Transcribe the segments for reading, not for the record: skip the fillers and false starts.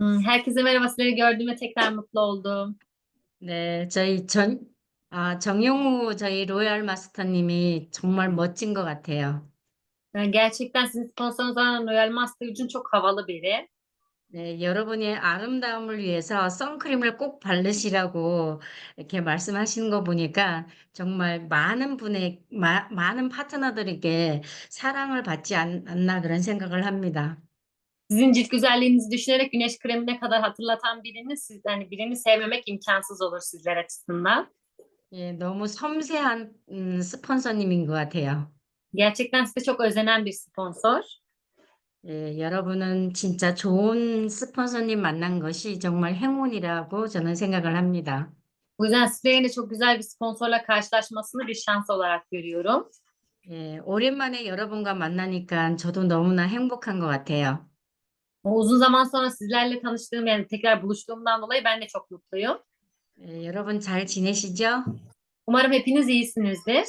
Herkese merhaba. Sizleri gördüğüme tekrar mutlu oldum. 네, 정용우 저희 로얄 마스터님이 정말 멋진 것 같아요. Gerçekten sizin sponsorunuz olan Royal Master için çok havalı biri. 네, 여러분의 아름다움을 위해서 선크림을 꼭 바르시라고 이렇게 말씀하시는 거 보니까 정말 많은 파트너들에게 사랑을 받지 않나 그런 생각을 합니다. Sizin cilt güzelliğinizi düşünerek güneş kremine kadar hatırlatan birini sevmemek imkansız olur sizler açısından. 예, 너무 섬세한 스폰서님인 것 같아요. Gerçekten size çok özenen bir sponsor. 예, 여러분은 진짜 좋은 스폰서님 만난 것이 정말 행운이라고 저는 생각을 합니다. Bu yüzden sizlerin de çok güzel bir sponsorla karşılaşmasını bir şans olarak görüyorum. 예, 오랜만에 여러분과 만나니까 저도 너무나 행복한 것 같아요. Uzun zaman sonra sizlerle tanıştığım yani tekrar buluştuğumdan dolayı ben de çok mutluyum. 예, 여러분 잘 지내시죠? Umarım hepiniz iyisinizdir.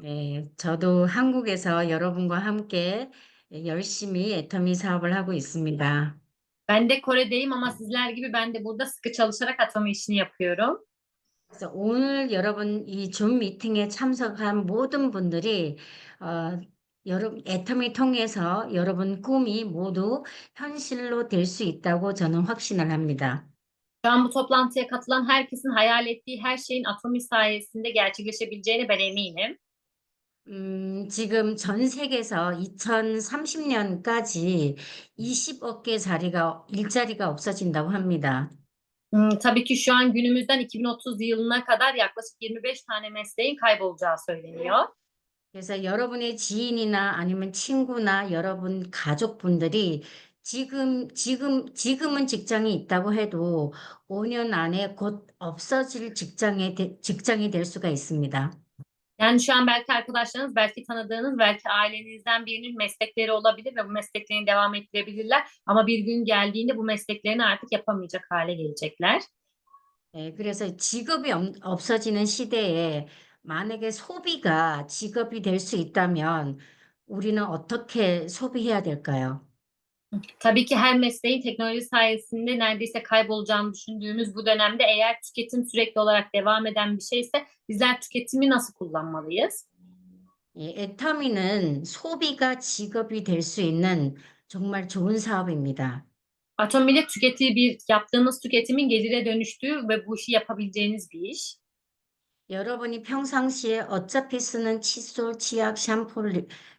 네, 저도 한국에서 여러분과 함께 열심히 애터미 사업을 하고 있습니다. Ben de Kore'deyim ama sizler gibi ben de burada sıkı çalışarak atama işini yapıyorum. 그래서 오늘 여러분 이 줌 미팅에 참석한 모든 분들이 어, 여러분 애터미 통해서 여러분 꿈이 모두 현실로 될 수 있다고 저는 확신을 합니다. Şu an bu toplantıya katılan herkesin hayal ettiği her şeyin Atomi sayesinde gerçekleşebileceğine ben eminim. 지금 전 세계에서 2030년까지 20억 개 일자리가 없어진다고 합니다. Tabii ki şu an günümüzden 2030 yılına kadar yaklaşık 25 tane mesleğin kaybolacağı söyleniyor. 그래서 여러분의 지인이나 아니면 친구나 여러분 가족분들이 지금은 직장이 있다고 해도 5년 안에 곧 없어질 직장이 될 수가 있습니다. Yani şu an belki arkadaşlarınız, belki tanıdığınız, belki ailenizden birinin meslekleri olabilir ve bu mesleklerini devam ettirebilirler. Ama bir gün geldiğinde bu mesleklerini artık yapamayacak hale gelecekler. 예, 그래서 없어지는 시대에 만약에 소비가 직업이 될 수 있다면 우리는 어떻게 소비해야 될까요? Tabii ki her mesleğin teknoloji sayesinde neredeyse kaybolacağını düşündüğümüz bu dönemde eğer tüketim sürekli olarak devam eden bir şeyse bizler tüketimi nasıl kullanmalıyız? 애터미는 소비가 직업이 될 수 있는 정말 좋은 사업입니다. Atomile yaptığınız tüketimin gelire dönüştüğü ve bu işi yapabileceğiniz bir iş. 여러분이 평상시에 어차피 쓰는 칫솔, 치약, 샴푸,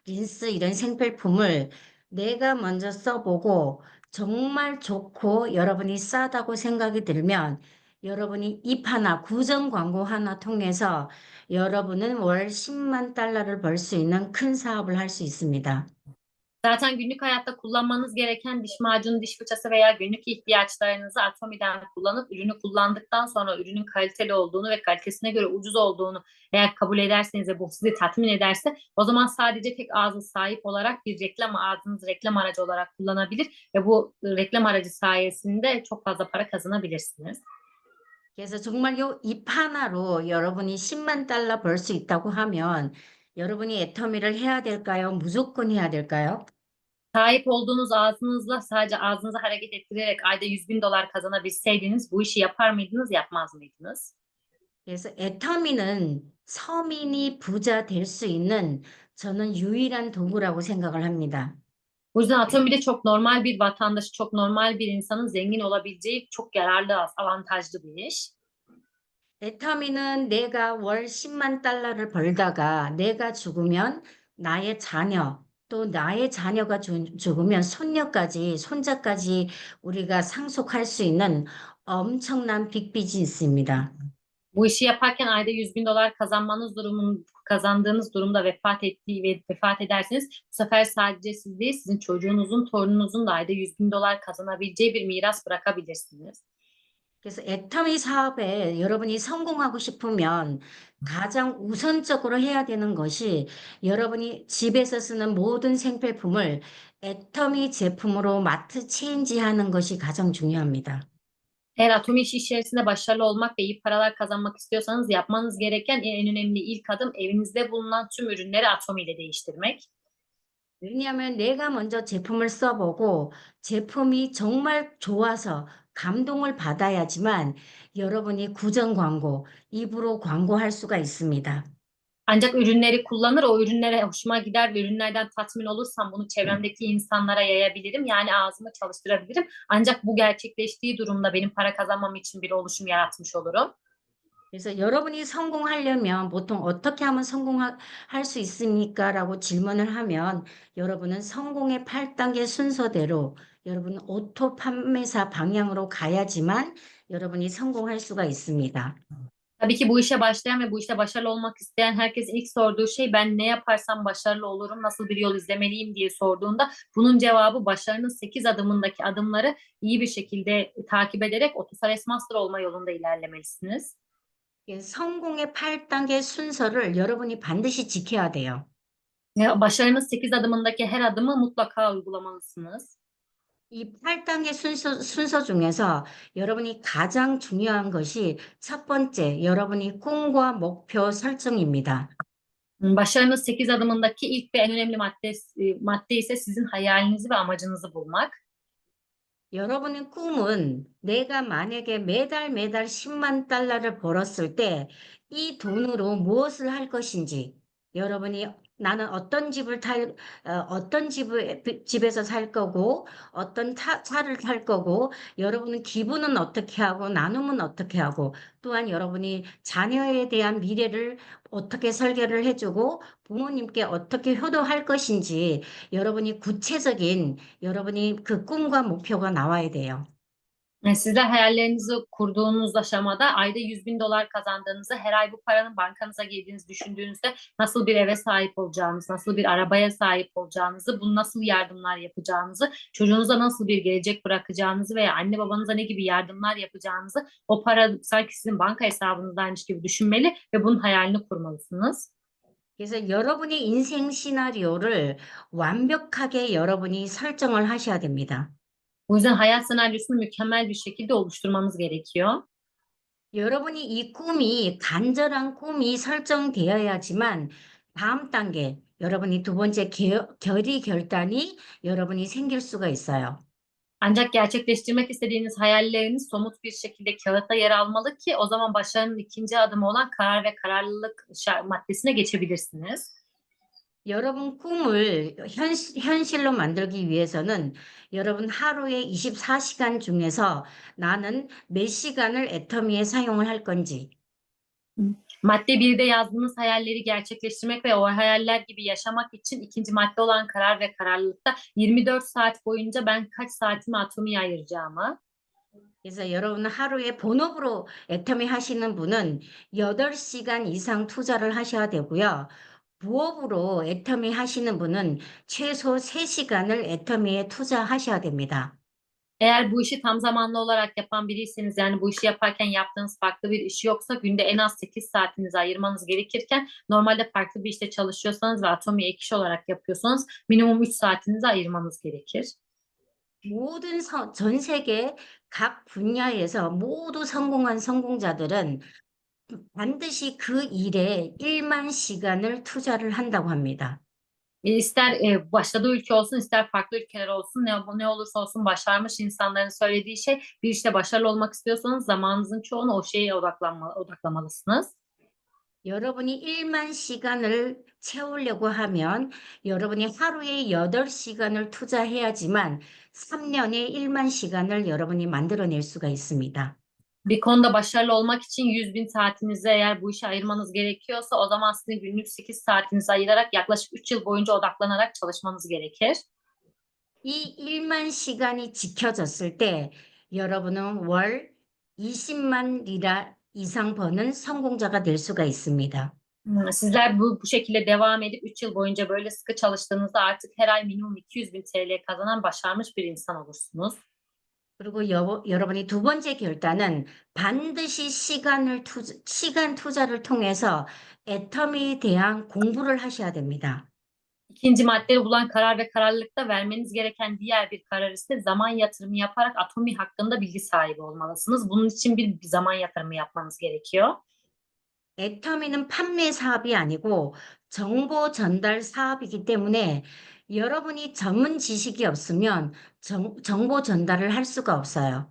린스 이런 생필품을 내가 먼저 써보고 정말 좋고 여러분이 싸다고 생각이 들면 여러분이 입 하나, 구정 광고 하나 통해서 여러분은 월 10만 달러를 벌 수 있는 큰 사업을 할 수 있습니다. Zaten günlük hayatta kullanmanız gereken diş macunu, diş fırçası veya günlük ihtiyaçlarınızı Atomi'den kullanıp ürünü kullandıktan sonra ürünün kaliteli olduğunu ve kalitesine göre ucuz olduğunu eğer kabul ederseniz ve bu sizi tatmin ederse o zaman sadece tek ağza sahip olarak ağzınızı reklam aracı olarak kullanabilir ve bu reklam aracı sayesinde çok fazla para kazanabilirsiniz. 그래서 정말 입 하나로 여러분이 10만 달러 벌 수 있다고 하면 여러분이 애터미를 해야 될까요? 무조건 해야 될까요? Sahip olduğunuz ağzınızla sadece ağzınızı hareket ettirerek ayda 100 bin dolar kazanabilseydiniz bu işi yapar mıydınız, yapmaz mıydınız? 그래서 애터미는 서민이 부자 될 수 있는 저는 유일한 도구라고 생각을 합니다. Bu yüzden Atomi'de çok normal bir vatandaşı, çok normal bir insanın zengin olabileceği çok yararlı, avantajlı bir iş. 애터미는 내가 월 10만 달러를 벌다가 내가 죽으면 나의 자녀, 또 나의 자녀가 죽으면 손자까지 우리가 상속할 수 있는 엄청난 빅 비즈니스입니다. Bu işi yaparken ayda 100 bin dolar kazandığınız durumda vefat ederseniz bu sefer sadece siz değil sizin çocuğunuzun, torununuzun da ayda 100 bin dolar kazanabileceği bir miras bırakabilirsiniz. 그래서 애터미 사업에 여러분이 성공하고 싶으면 가장 우선적으로 해야 되는 것이 여러분이 집에서 쓰는 모든 생필품을 애터미 제품으로 마트 체인지하는 것이 가장 중요합니다. Eğer atom işi içerisinde başarılı olmak ve iyi paralar kazanmak istiyorsanız yapmanız gereken en önemli ilk adım evinizde bulunan tüm ürünleri atom ile değiştirmek. 왜냐하면 내가 먼저 제품을 써보고 제품이 정말 좋아서 감동을 받아야지만 여러분이 구정 광고, 입으로 광고할 수가 있습니다. Ancak ürünleri kullanır, o ürünlere hoşuma gider ve ürünlerden tatmin olursam bunu çevremdeki insanlara yayabilirim. Yani ağzımı çalıştırabilirim. Ancak bu gerçekleştiği durumda benim para kazanmam için bir oluşum yaratmış olurum. 그래서 여러분이 성공하려면 보통 어떻게 하면 성공할 수 있습니까? 라고 질문을 하면 여러분은 성공의 8단계 순서대로 여러분 오토 판매사 방향으로 가야지만 여러분이 성공할 수가 있습니다. Tabii ki bu işe başlayan ve bu işte başarılı olmak isteyen herkesin ilk sorduğu şey ben ne yaparsam başarılı olurum, nasıl bir yol izlemeliyim diye sorduğunda bunun cevabı başarının 8 adımındaki adımları iyi bir şekilde takip ederek Otosares Master olma yolunda ilerlemelisiniz. 예, 성공의 8단계 순서를 여러분이 반드시 지켜야 돼요. Başarının 8 adımındaki her adımı mutlaka uygulamalısınız. 이 8단계 순서 중에서 여러분이 가장 중요한 것이 첫 번째, 여러분이 꿈과 목표 설정입니다. Başarının 8 adımındaki ilk ve en önemli madde ise sizin hayalinizi ve amacınızı bulmak. 여러분의 꿈은 내가 만약에 매달 10만 달러를 벌었을 때 이 돈으로 무엇을 할 것인지 여러분이 나는 어떤 집에서 살 거고 어떤 차를 탈 거고 여러분은 기부는 어떻게 하고 나눔은 어떻게 하고 또한 여러분이 자녀에 대한 미래를 어떻게 설계를 해주고 부모님께 어떻게 효도할 것인지 여러분이 구체적인 여러분이 그 꿈과 목표가 나와야 돼요. Sizler hayallerinizi kurduğunuz aşamada ayda 100 bin dolar kazandığınızı, her ay bu paranın bankanıza girdiğinizi düşündüğünüzde nasıl bir eve sahip olacağınızı, nasıl bir arabaya sahip olacağınızı, bunu nasıl yardımlar yapacağınızı, çocuğunuza nasıl bir gelecek bırakacağınızı veya anne babanıza ne gibi yardımlar yapacağınızı o para sanki sizin banka hesabınızdaymış gibi düşünmeli ve bunun hayalini kurmalısınız. 그래서 여러분의 인생 시나리오를 완벽하게 여러분이 설정을 하셔야 됩니다. Bu yüzden hayat senaryosunu mükemmel bir şekilde oluşturmanız gerekiyor. 여러분이 이 꿈이 간절한 꿈이 설정되어야지만 다음 단계 여러분이 두 번째 결의 결단이 여러분이 생길 수가 있어요. Ancak gerçekleştirmek istediğiniz hayalleriniz somut bir şekilde kağıtta yer almalı ki o zaman başarının ikinci adımı olan karar ve kararlılık maddesine geçebilirsiniz. 여러분 꿈을 현실로 만들기 위해서는 여러분 하루에 24시간 중에서 나는 몇 시간을 애터미에 사용을 할 건지 Madde 1'de yazdığınız hayalleri gerçekleştirmek ve o hayaller gibi yaşamak için ikinci madde olan karar ve kararlılıkta 24 saat boyunca ben kaç saatimi atomiye ayıracağımı, 그래서 여러분 하루에 본업으로 애터미 하시는 분은 8시간 이상 투자를 하셔야 되고요. 부업으로 애터미 하시는 분은 최소 3시간을 애터미에 투자하셔야 됩니다. eğer bu işi tam zamanlı olarak yapan biriyseniz yani bu işi yaparken yaptığınız farklı bir iş yoksa günde en az 8 saatinizi ayırmanız gerekirken normalde farklı bir işte çalışıyorsanız ve atomi ek iş olarak yapıyorsanız minimum 3 saatinizi ayırmanız gerekir. 전 세계 각 분야에서 모두 성공한 성공자들은 반드시 그 일에 1만 시간을 투자를 한다고 합니다. İster başladığı ülke olsun ister farklı ülkeler olsun ne olursa olsun başarmış insanların söylediği şey bir işte başarılı olmak istiyorsanız zamanınızın çoğunu o şeye odaklamalısınız. 여러분이 1만 시간을 채우려고 하면 여러분이 하루에 8시간을 투자해야지만 3년에 1만 시간을 여러분이 만들어낼 수가 있습니다. Bir konuda başarılı olmak için 100 bin saatinizi eğer bu işe ayırmanız gerekiyorsa o zaman sizin günlük 8 saatinizi ayırarak yaklaşık 3 yıl boyunca odaklanarak çalışmanız gerekir. 이 1만 시간이 지켜졌을 때 여러분은 월 20만 리라 이상 버는 성공자가 될 수가 있습니다. Sizler bu şekilde devam edip 3 yıl boyunca böyle sıkı çalıştığınızda artık her ay minimum 200 bin TL kazanan başarmış bir insan olursunuz. 그리고 여러분이 두 번째 결단은 반드시 시간 투자를 통해서 애터미에 대한 공부를 하셔야 됩니다. İkinci maddede bulan karar ve kararlılıkta vermeniz gereken diğer bir karar ise zaman yatırımı yaparak atomi hakkında bilgi sahibi olmalısınız. Bunun için bir zaman yatırımı yapmanız gerekiyor. 애터미는 판매 사업이 아니고 정보 전달 사업이기 때문에 여러분이 전문 지식이 없으면 정보 전달을 할 수가 없어요.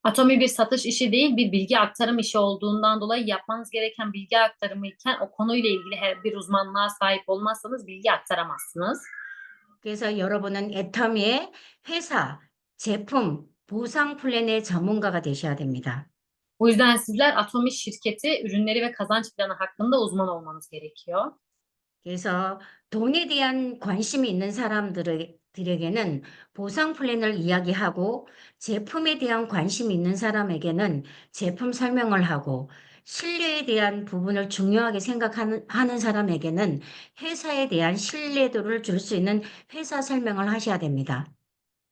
Atomi bir satış işi değil, bir bilgi aktarım işi olduğundan dolayı yapmanız gereken bilgi aktarımı iken o konuyla ilgili her bir uzmanlığa sahip olmazsanız bilgi aktaramazsınız. 그래서 여러분은 애터미의 회사, 제품, 보상 플랜의 전문가가 되셔야 됩니다. O yüzden sizler Atomi şirketi, ürünleri ve kazanç planı hakkında uzman olmanız gerekiyor. 그래서 돈에 대한 관심이 있는 사람들에게는 보상 플랜을 이야기하고 제품에 대한 관심이 있는 사람에게는 제품 설명을 하고 신뢰에 대한 부분을 중요하게 생각하는 사람에게는 회사에 대한 신뢰도를 줄 수 있는 회사 설명을 하셔야 됩니다.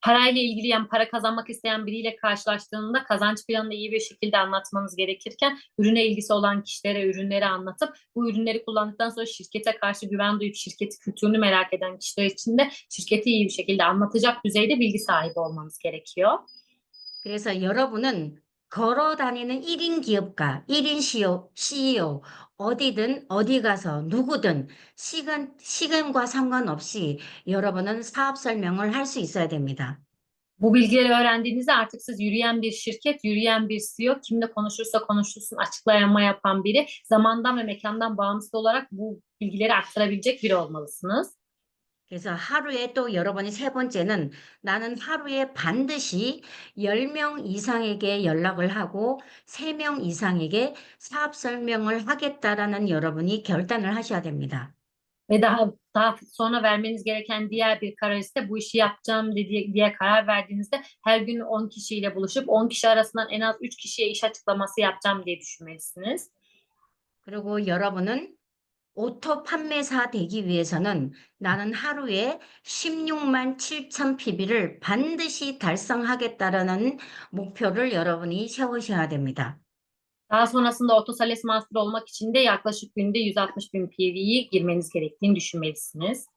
Parayla ilgili, yani para kazanmak isteyen biriyle karşılaştığında kazanç planını iyi bir şekilde anlatmanız gerekirken ürüne ilgisi olan kişilere ürünleri anlatıp bu ürünleri kullandıktan sonra şirkete karşı güven duyup şirketi kültürünü merak eden kişiler için de şirketi iyi bir şekilde anlatacak düzeyde bilgi sahibi olmanız gerekiyor. 그래서 여러분은 걸어 다니는 1인 기업가, 1인 CEO, 어디든 어디 가서 누구든 시간과 상관없이 여러분은 사업 설명을 할 수 있어야 됩니다. Bu bilgileri öğrendiğinizde artık siz yürüyen bir şirket, yürüyen bir CEO, kimle konuşursa konuşulsun açıklama yapan biri, zamandan ve mekandan bağımsız olarak bu bilgileri aktarabilecek biri olmalısınız. 그래서 하루에 또 여러분이 세 번째는 나는 하루에 반드시 10명 이상에게 연락을 하고 3명 이상에게 사업 설명을 하겠다라는 여러분이 결단을 하셔야 됩니다. Ve daha sonra vermeniz gereken diğer bir karar ise bu işi yapacağım diye karar verdiğinizde her gün 10 kişiyle buluşup 10 kişi arasından en az 3 kişiye iş açıklaması yapacağım diye düşünmelisiniz. 그리고 여러분은 오토 판매사 되기 위해서는 나는 하루에 16만 7천 PB를 반드시 달성하겠다라는 목표를 여러분이 세우셔야 됩니다. Daha sonrasında Otosales Master olmak için de yaklaşık günde 160 bin PV'yi girmeniz gerektiğini düşünmelisiniz.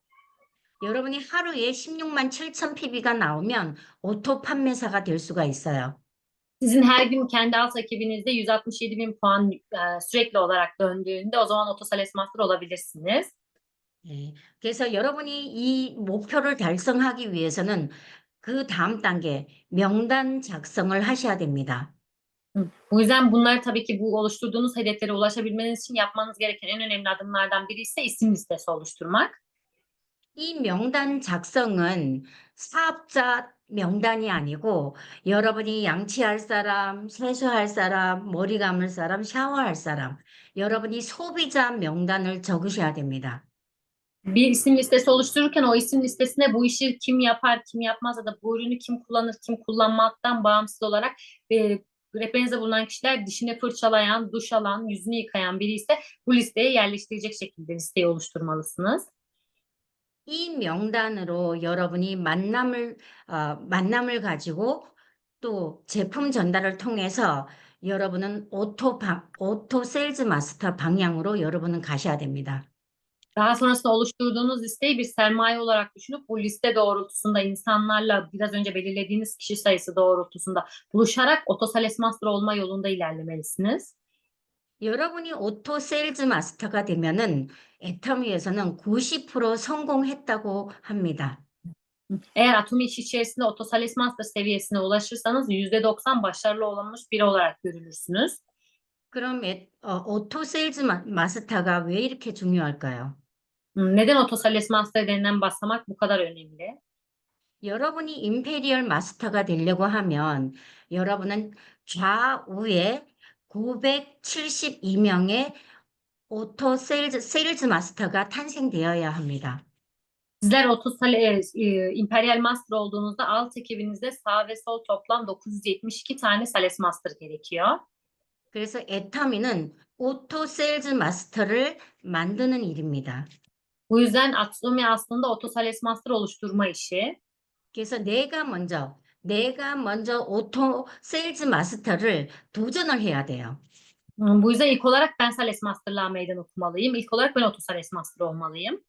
여러분이 하루에 16만 7천 PB가 나오면 오토 판매사가 될 수가 있어요. Sizin her gün kendi alt ekibinizde 167 bin puan sürekli olarak döndüğünde o zaman Otosales Master olabilirsiniz. 네. 그래서 여러분이 이 목표를 달성하기 위해서는 그 다음 단계 명단 작성을 하셔야 됩니다. Bu yüzden bunları tabii ki bu oluşturduğunuz hedeflere ulaşabilmeniz için yapmanız gereken en önemli adımlardan biri ise isim listesi oluşturmak. 이 명단 작성은 사업자 명단이 아니고 여러분이 양치할 사람, 세수할 사람, 머리 감을 사람, 샤워할 사람, 여러분이 소비자 명단을 적으셔야 됩니다. Bir isim listesi oluştururken o isim listesine bu işi kim yapar, kim yapmaz ya da bu ürünü kim kullanır, kim kullanmaktan bağımsız olarak rehberinizde bulunan kişiler dişini fırçalayan, duş alan, yüzünü yıkayan biri ise bu listeye yerleştirecek şekilde listeyi oluşturmalısınız. 이 명단으로 여러분이 만남을 가지고 또 제품 전달을 통해서 여러분은 오토 세일즈 마스터 방향으로 여러분은 가셔야 됩니다. Daha sonrasında oluşturduğunuz listeyi bir sermaye olarak düşünüp bu liste doğrultusunda insanlarla biraz önce belirlediğiniz kişi sayısı doğrultusunda buluşarak Otosales Master olma yolunda ilerlemelisiniz. 여러분이 오토 세일즈 마스터가 되면은 애터미에서는 90% 성공했다고 합니다. Eğer Atomi iş içerisinde Otosales Master seviyesine ulaşırsanız %90 başarılı olmuş biri olarak görülürsünüz. 그럼 오토 세일즈 마스터가 왜 이렇게 중요할까요? Neden Otosales Master denilen basamak bu kadar önemli? 여러분이 임페리얼 마스터가 되려고 하면 여러분은 좌우에 972명의 오토 세일즈 마스터가 탄생되어야 합니다. Sizler Otosales Imperial Master olduğunuzda alt ekibinizde sağ ve sol toplam 972 tane Sales Master gerekiyor. 그래서 애터미는 오토 세일즈 마스터를 만드는 일입니다. Bu yüzden Atomi aslında Otosales Master oluşturma işi. 그래서 내가 먼저 오토 세일즈 마스터를 도전을 해야 돼요. Bu yüzden ilk olarak ben Sales Master'lığa meydan okumalıyım. İlk olarak ben Otosales Master olmalıyım.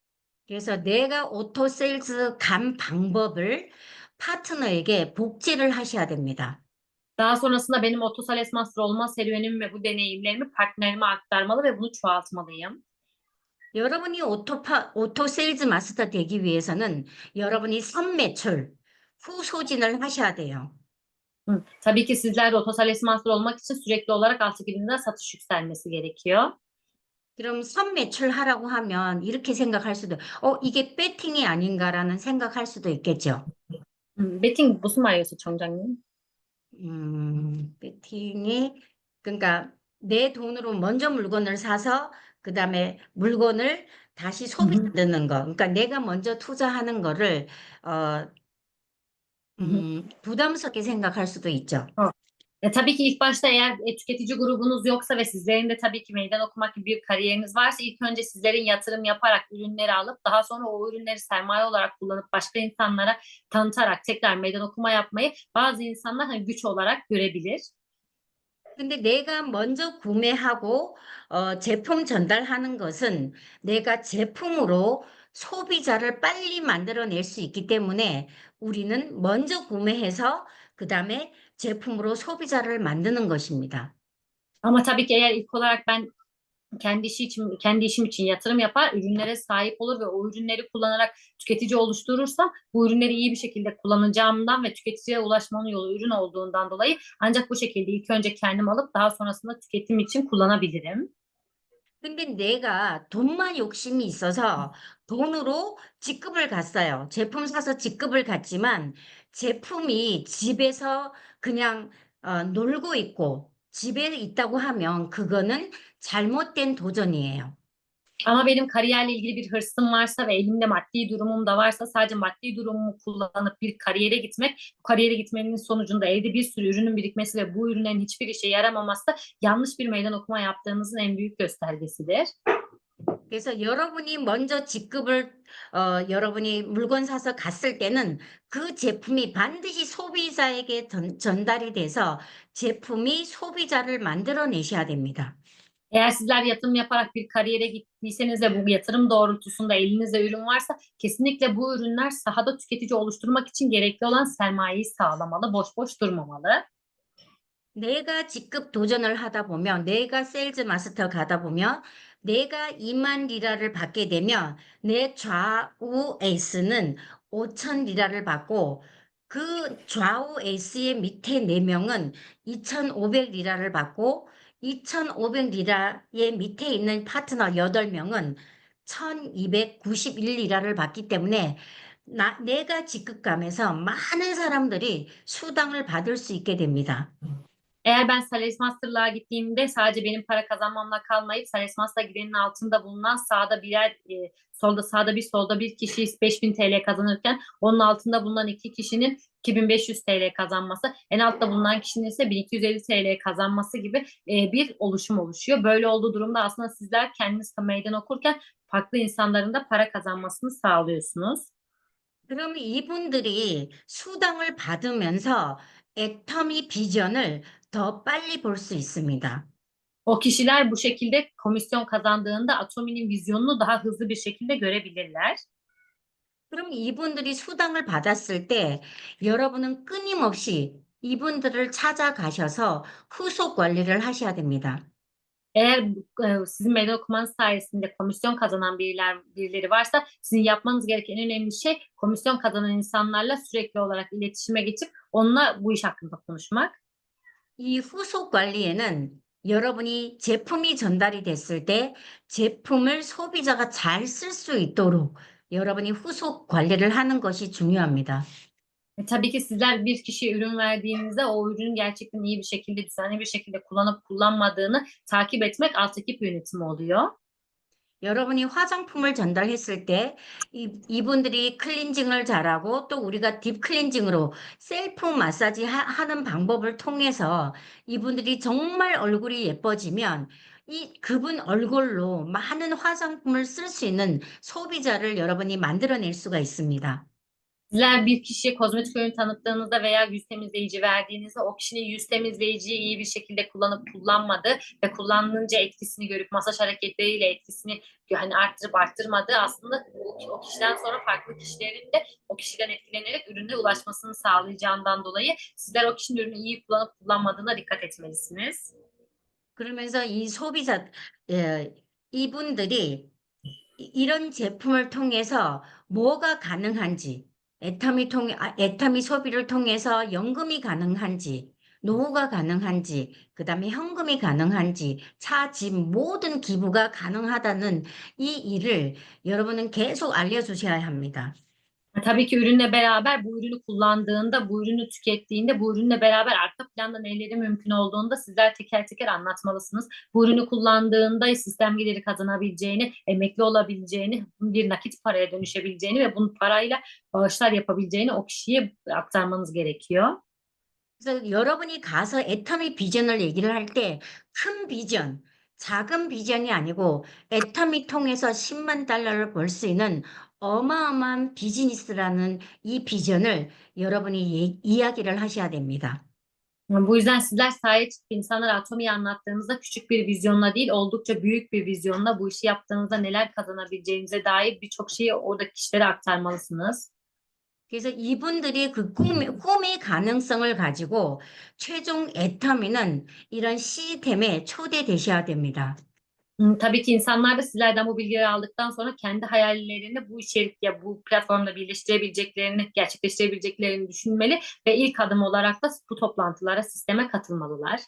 그래서 내가 오토 세일즈 간 방법을 파트너에게 복제를 하셔야 됩니다. Daha sonrasında benim Otosales Master olma serüvenim ve bu deneyimlerimi partnerime aktarmalı ve bunu çoğaltmalıyım. 여러분이 오토 세일즈 마스터 되기 위해서는 여러분이 선매출, 후소진을 하셔야 돼요. Hı. Tabii ki sizler de otosales master olmak için sürekli olarak alt ekibinde satış yükselmesi gerekiyor. 그럼 선매출 하라고 하면 이렇게 생각할 수도, 이게 배팅이 아닌가라는 생각할 수도 있겠죠. Betting 무슨 말이었어, 정장님? 배팅이, 그러니까 내 돈으로 먼저 물건을 사서 그다음에 물건을 다시 Hı hı, 소비하는 거. 그러니까 내가 먼저 투자하는 거를 어, hı hı. 부담스럽게 생각할 수도 있죠. Tabii ki ilk başta eğer tüketici grubunuz yoksa ve sizlerin de tabii ki meydan okumak gibi bir kariyeriniz varsa ilk önce sizlerin yatırım yaparak ürünleri alıp daha sonra o ürünleri sermaye olarak kullanıp başka insanlara tanıtarak tekrar meydan okuma yapmayı bazı insanlar hani güç olarak görebilir. 근데 내가 먼저 구매하고 제품 전달하는 것은 내가 제품으로 소비자를 빨리 만들어낼 수 있기 때문에 우리는 먼저 구매해서 그다음에 제품으로 소비자를 만드는 것입니다. Ama tabii ki eğer ilk olarak ben kendi işim için yatırım yapar, ürünlere sahip olur ve o ürünleri kullanarak tüketici oluşturursam bu ürünleri iyi bir şekilde kullanacağımdan ve tüketiciye ulaşmanın yolu ürün olduğundan dolayı ancak bu şekilde ilk önce kendim alıp daha sonrasında tüketim için kullanabilirim. 근데 내가 돈만 욕심이 있어서 돈으로 직급을 갔어요. 제품 사서 직급을 갔지만 제품이 집에서 그냥 놀고 있고 집에 있다고 하면 그거는 잘못된 도전이에요. Ama benim kariyerle ilgili bir hırsım varsa ve elimde maddi durumum da varsa sadece maddi durumumu kullanıp bir kariyere gitmek, bu kariyere gitmenin sonucunda evde bir sürü ürünün birikmesi ve bu ürünlerin hiçbir işe yaramaması da yanlış bir meydan okuma yaptığınızın en büyük göstergesidir. 그래서 여러분이 먼저 직급을 여러분이 물건 사서 갔을 때는 그 제품이 반드시 소비자에게 전달이 돼서 제품이 소비자를 만들어내셔야 됩니다. Eğer sizler yatırım yaparak bir kariyere gittiyseniz ve bu yatırım doğrultusunda elinizde ürün varsa kesinlikle bu ürünler sahada tüketici oluşturmak için gerekli olan sermayeyi sağlamalı, boş boş durmamalı. 내가 직급 도전을 하다 보면, 내가 세일즈 마스터 가다 보면, 내가 2만 리라를 받게 되면, 내 좌우 에이스는 5천 리라를 받고, 그 좌우 에이스의 밑에 4명은 2,500 리라를 받고, 2,500 리라의 밑에 있는 파트너 8명은 1,291 리라를 받기 때문에, 내가 직급감에서 많은 사람들이 수당을 받을 수 있게 됩니다. Eğer ben Sales Master'lığa gittiğimde sadece benim para kazanmamla kalmayıp Sales Master gidenin altında bulunan sağda birer solda sağda bir solda bir kişi 5000 TL kazanırken onun altında bulunan iki kişinin 2500 TL kazanması, en altta bulunan kişinin ise 1250 TL kazanması gibi bir oluşum oluşuyor. Böyle olduğu durumda aslında sizler kendiniz meydan okurken farklı insanların da para kazanmasını sağlıyorsunuz. 그럼 이분들이 수당을 받으면서 애터미 비전을 더 빨리 볼 수 있습니다. O kişiler bu şekilde komisyon kazandığında Atomi'nin vizyonunu daha hızlı bir şekilde görebilirler. 그럼 이분들이 수당을 받았을 때 여러분은 끊임없이 이분들을 찾아가셔서 후속 관리를 하셔야 됩니다. Eğer sizin meydan okumanız sayesinde komisyon kazanan birileri varsa sizin yapmanız gereken en önemli şey komisyon kazanan insanlarla sürekli olarak iletişime geçip onunla bu iş hakkında konuşmak. 이 후속 관리에는 여러분이 제품이 전달이 됐을 때 제품을 소비자가 잘 쓸 수 있도록 여러분이 후속 관리를 하는 것이 중요합니다. Tabii ki sizler bir kişiye ürün verdiğinizde o ürünün gerçekten iyi bir şekilde, düzenli bir şekilde kullanıp kullanmadığını takip etmek alt ekip yönetimi oluyor. 여러분이 화장품을 전달했을 때 이분들이 클렌징을 잘하고 또 우리가 딥 클렌징으로 셀프 마사지 하는 방법을 통해서 이분들이 정말 얼굴이 예뻐지면 그분 얼굴로 많은 화장품을 쓸 수 있는 소비자를 여러분이 만들어낼 수가 있습니다. Sizler bir kişiye kozmetik ürün tanıttığınızda veya yüz temizleyici verdiğinizde o kişinin yüz temizleyiciyi iyi bir şekilde kullanıp kullanmadığı ve kullanınca etkisini görüp masaj hareketleriyle etkisini yani arttırıp arttırmadığı aslında o kişiden sonra farklı kişilerin de o kişiden etkilenerek ürüne ulaşmasını sağlayacağından dolayı sizler o kişinin ürünü iyi kullanıp kullanmadığına dikkat etmelisiniz. 그러면서 이 소비자, 이분들이 이런 제품을 통해서 뭐가 가능한지, 애터미 소비를 통해서 연금이 가능한지, 노후가 가능한지, 그다음에 현금이 가능한지, 차, 집 모든 기부가 가능하다는 이 일을 여러분은 계속 알려주셔야 합니다. Tabii ki ürünle beraber bu ürünü kullandığında, bu ürünü tükettiğinde, bu ürünle beraber arka planda neleri mümkün olduğunu da sizler teker teker anlatmalısınız. Bu ürünü kullandığında sistem geliri kazanabileceğini, emekli olabileceğini, bir nakit paraya dönüşebileceğini ve bunun parayla bağışlar yapabileceğini o kişiye aktarmanız gerekiyor. 그래서 여러분이 가서 애터미 비전을 얘기를 할 때 큰 비전, 작은 비전이 아니고 애터미 통해서 10만 달러를 벌 수 있는 어마어마한 비즈니스라는 이 비전을 여러분이 이야기를 하셔야 됩니다. Bu yüzden sizler sahaya çıkıp insanlara Atomi'yi anlattığınızda küçük bir vizyonla değil, oldukça büyük bir vizyonla bu işi yaptığınızda neler kazanabileceğinize dair birçok şeyi oradaki kişilere aktarmalısınız. 그래서 이분들이 그 꿈의 가능성을 가지고 최종 애터미는 이런 시스템에 초대되셔야 됩니다. Tabii ki insanlar da sizlerden bu bilgileri aldıktan sonra kendi hayallerini bu içerik ya bu platformla birleştirebileceklerini, gerçekleştirebileceklerini düşünmeli ve ilk adım olarak da bu toplantılara, sisteme katılmalılar.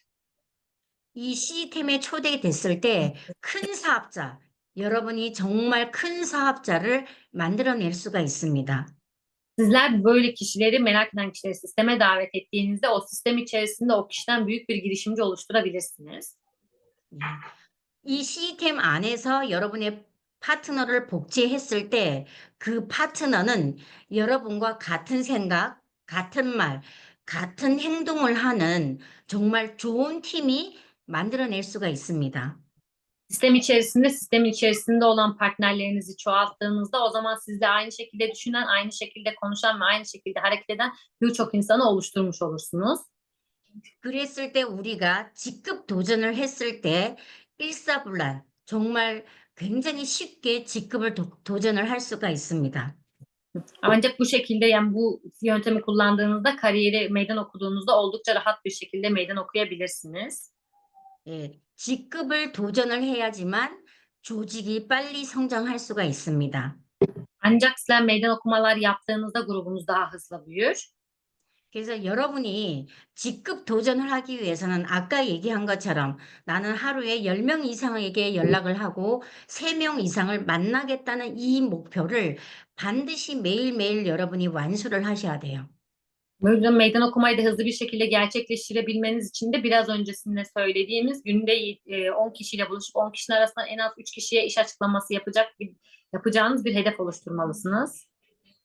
이 시스템에 초대됐을 때 큰 사업자, 여러분이 정말 큰 사업자를 만들어낼 수가 있습니다. Sizler böyle kişileri, merak eden kişileri sisteme davet ettiğinizde o sistem içerisinde o kişiden büyük bir girişimci oluşturabilirsiniz. 예. 이 시스템 안에서 여러분의 파트너를 복제했을 때 그 파트너는 여러분과 같은 생각, 같은 말, 같은 행동을 하는 정말 좋은 팀이 만들어낼 수가 있습니다. Sistemin içerisinde olan partnerlerinizi çoğalttığınızda o zaman sizle aynı şekilde düşünen, aynı şekilde konuşan ve aynı şekilde hareket eden birçok insanı oluşturmuş olursunuz. 그랬을 때 우리가 직급 도전을 했을 때 일사불란, 정말 굉장히 쉽게 직급을 도전을 할 수가 있습니다. Ancak bu şekilde yani bu yöntemi kullandığınızda kariyeri meydan okuduğunuzda oldukça rahat bir şekilde meydan okuyabilirsiniz. 예, 직급을 도전을 해야지만 조직이 빨리 성장할 수가 있습니다. Ancak sizler meydan okumalar yaptığınızda grubunuz daha hızlı büyür. 그래서 여러분이 직급 도전을 하기 위해서는 아까 얘기한 것처럼 나는 하루에 10명 이상에게 연락을 하고 3명 이상을 만나겠다는 이 목표를 반드시 매일매일 여러분이 완수를 하셔야 돼요. Bu yüzden meydan okumayı da hızlı bir şekilde gerçekleştirebilmeniz için de biraz öncesinde söylediğimiz günde 10 kişiyle buluşup 10 kişinin arasından en az 3 kişiye iş açıklaması yapacağınız bir hedef oluşturmalısınız.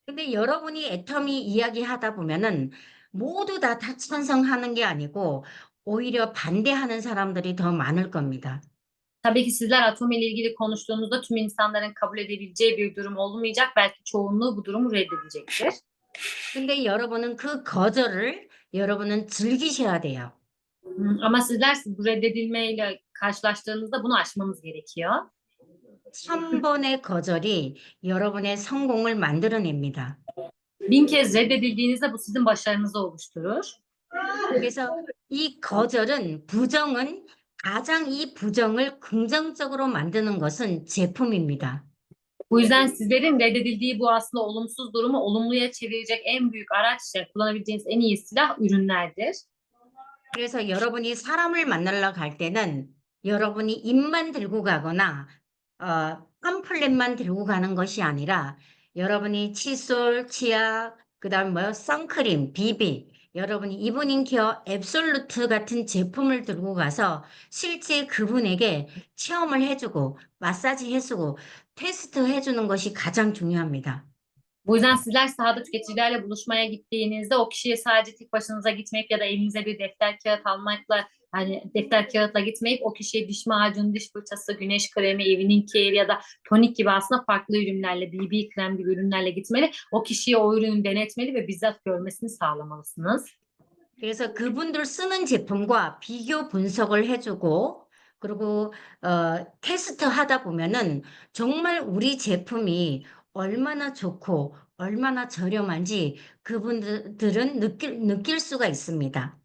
근데 여러분이 애터미 이야기하다 보면은 모두 다 찬성하는 게 아니고 오히려 반대하는 사람들이 더 많을 겁니다. Tabii ki sizler atom ile ilgili konuştuğunuzda tüm insanların kabul edebileceği bir durum olmayacak. Belki çoğunluğu bu durumu reddedecektir. 근데 여러분은 그 거절을 여러분은 즐기셔야 돼요. Ama sizler bu reddedilmeyle karşılaştığınızda bunu aşmanız gerekiyor. 3번의 거절이 여러분의 성공을 만들어냅니다. 1000 kez reddedildiğinizde bu sizin başarınızı oluşturur. 그래서 이 거절은 부정은 가장 이 부정을 긍정적으로 만드는 것은 제품입니다. Bu yüzden sizlerin reddedildiği bu aslında olumsuz durumu olumluya çevirecek en büyük araç, yani kullanabileceğiniz en iyi silah ürünlerdir. 그래서 여러분이 사람을 만나러 갈 때는 여러분이 입만 들고 가거나 팜플렛만 들고 가는 것이 아니라 여러분이 칫솔, 치약, 그다음 뭐 선크림, 비비, 여러분이 이브닝 케어 앱솔루트 같은 제품을 들고 가서 실제 그분에게 체험을 해주고 마사지 해주고 테스트 해주는 것이 가장 중요합니다. Bu yüzden sizler sahada tüketicilerle buluşmaya gittiğinizde o kişiye sadece tek başınıza gitmek ya da elinize bir defter kağıt almakla hani defter kağıtla gitmeyip o kişiye diş macunu, diş fırçası, güneş kremi, evening care ya da tonik gibi aslında farklı ürünlerle, BB krem gibi ürünlerle gitmeli. O kişiye o ürünü denetmeli ve bizzat görmesini sağlamalısınız. 그래서 그분들 쓰는 제품과 비교 분석을 해주고 그리고 테스트하다 보면은 정말 우리 제품이 얼마나 좋고 얼마나 저렴한지 그분들은 느낄 수가 있습니다.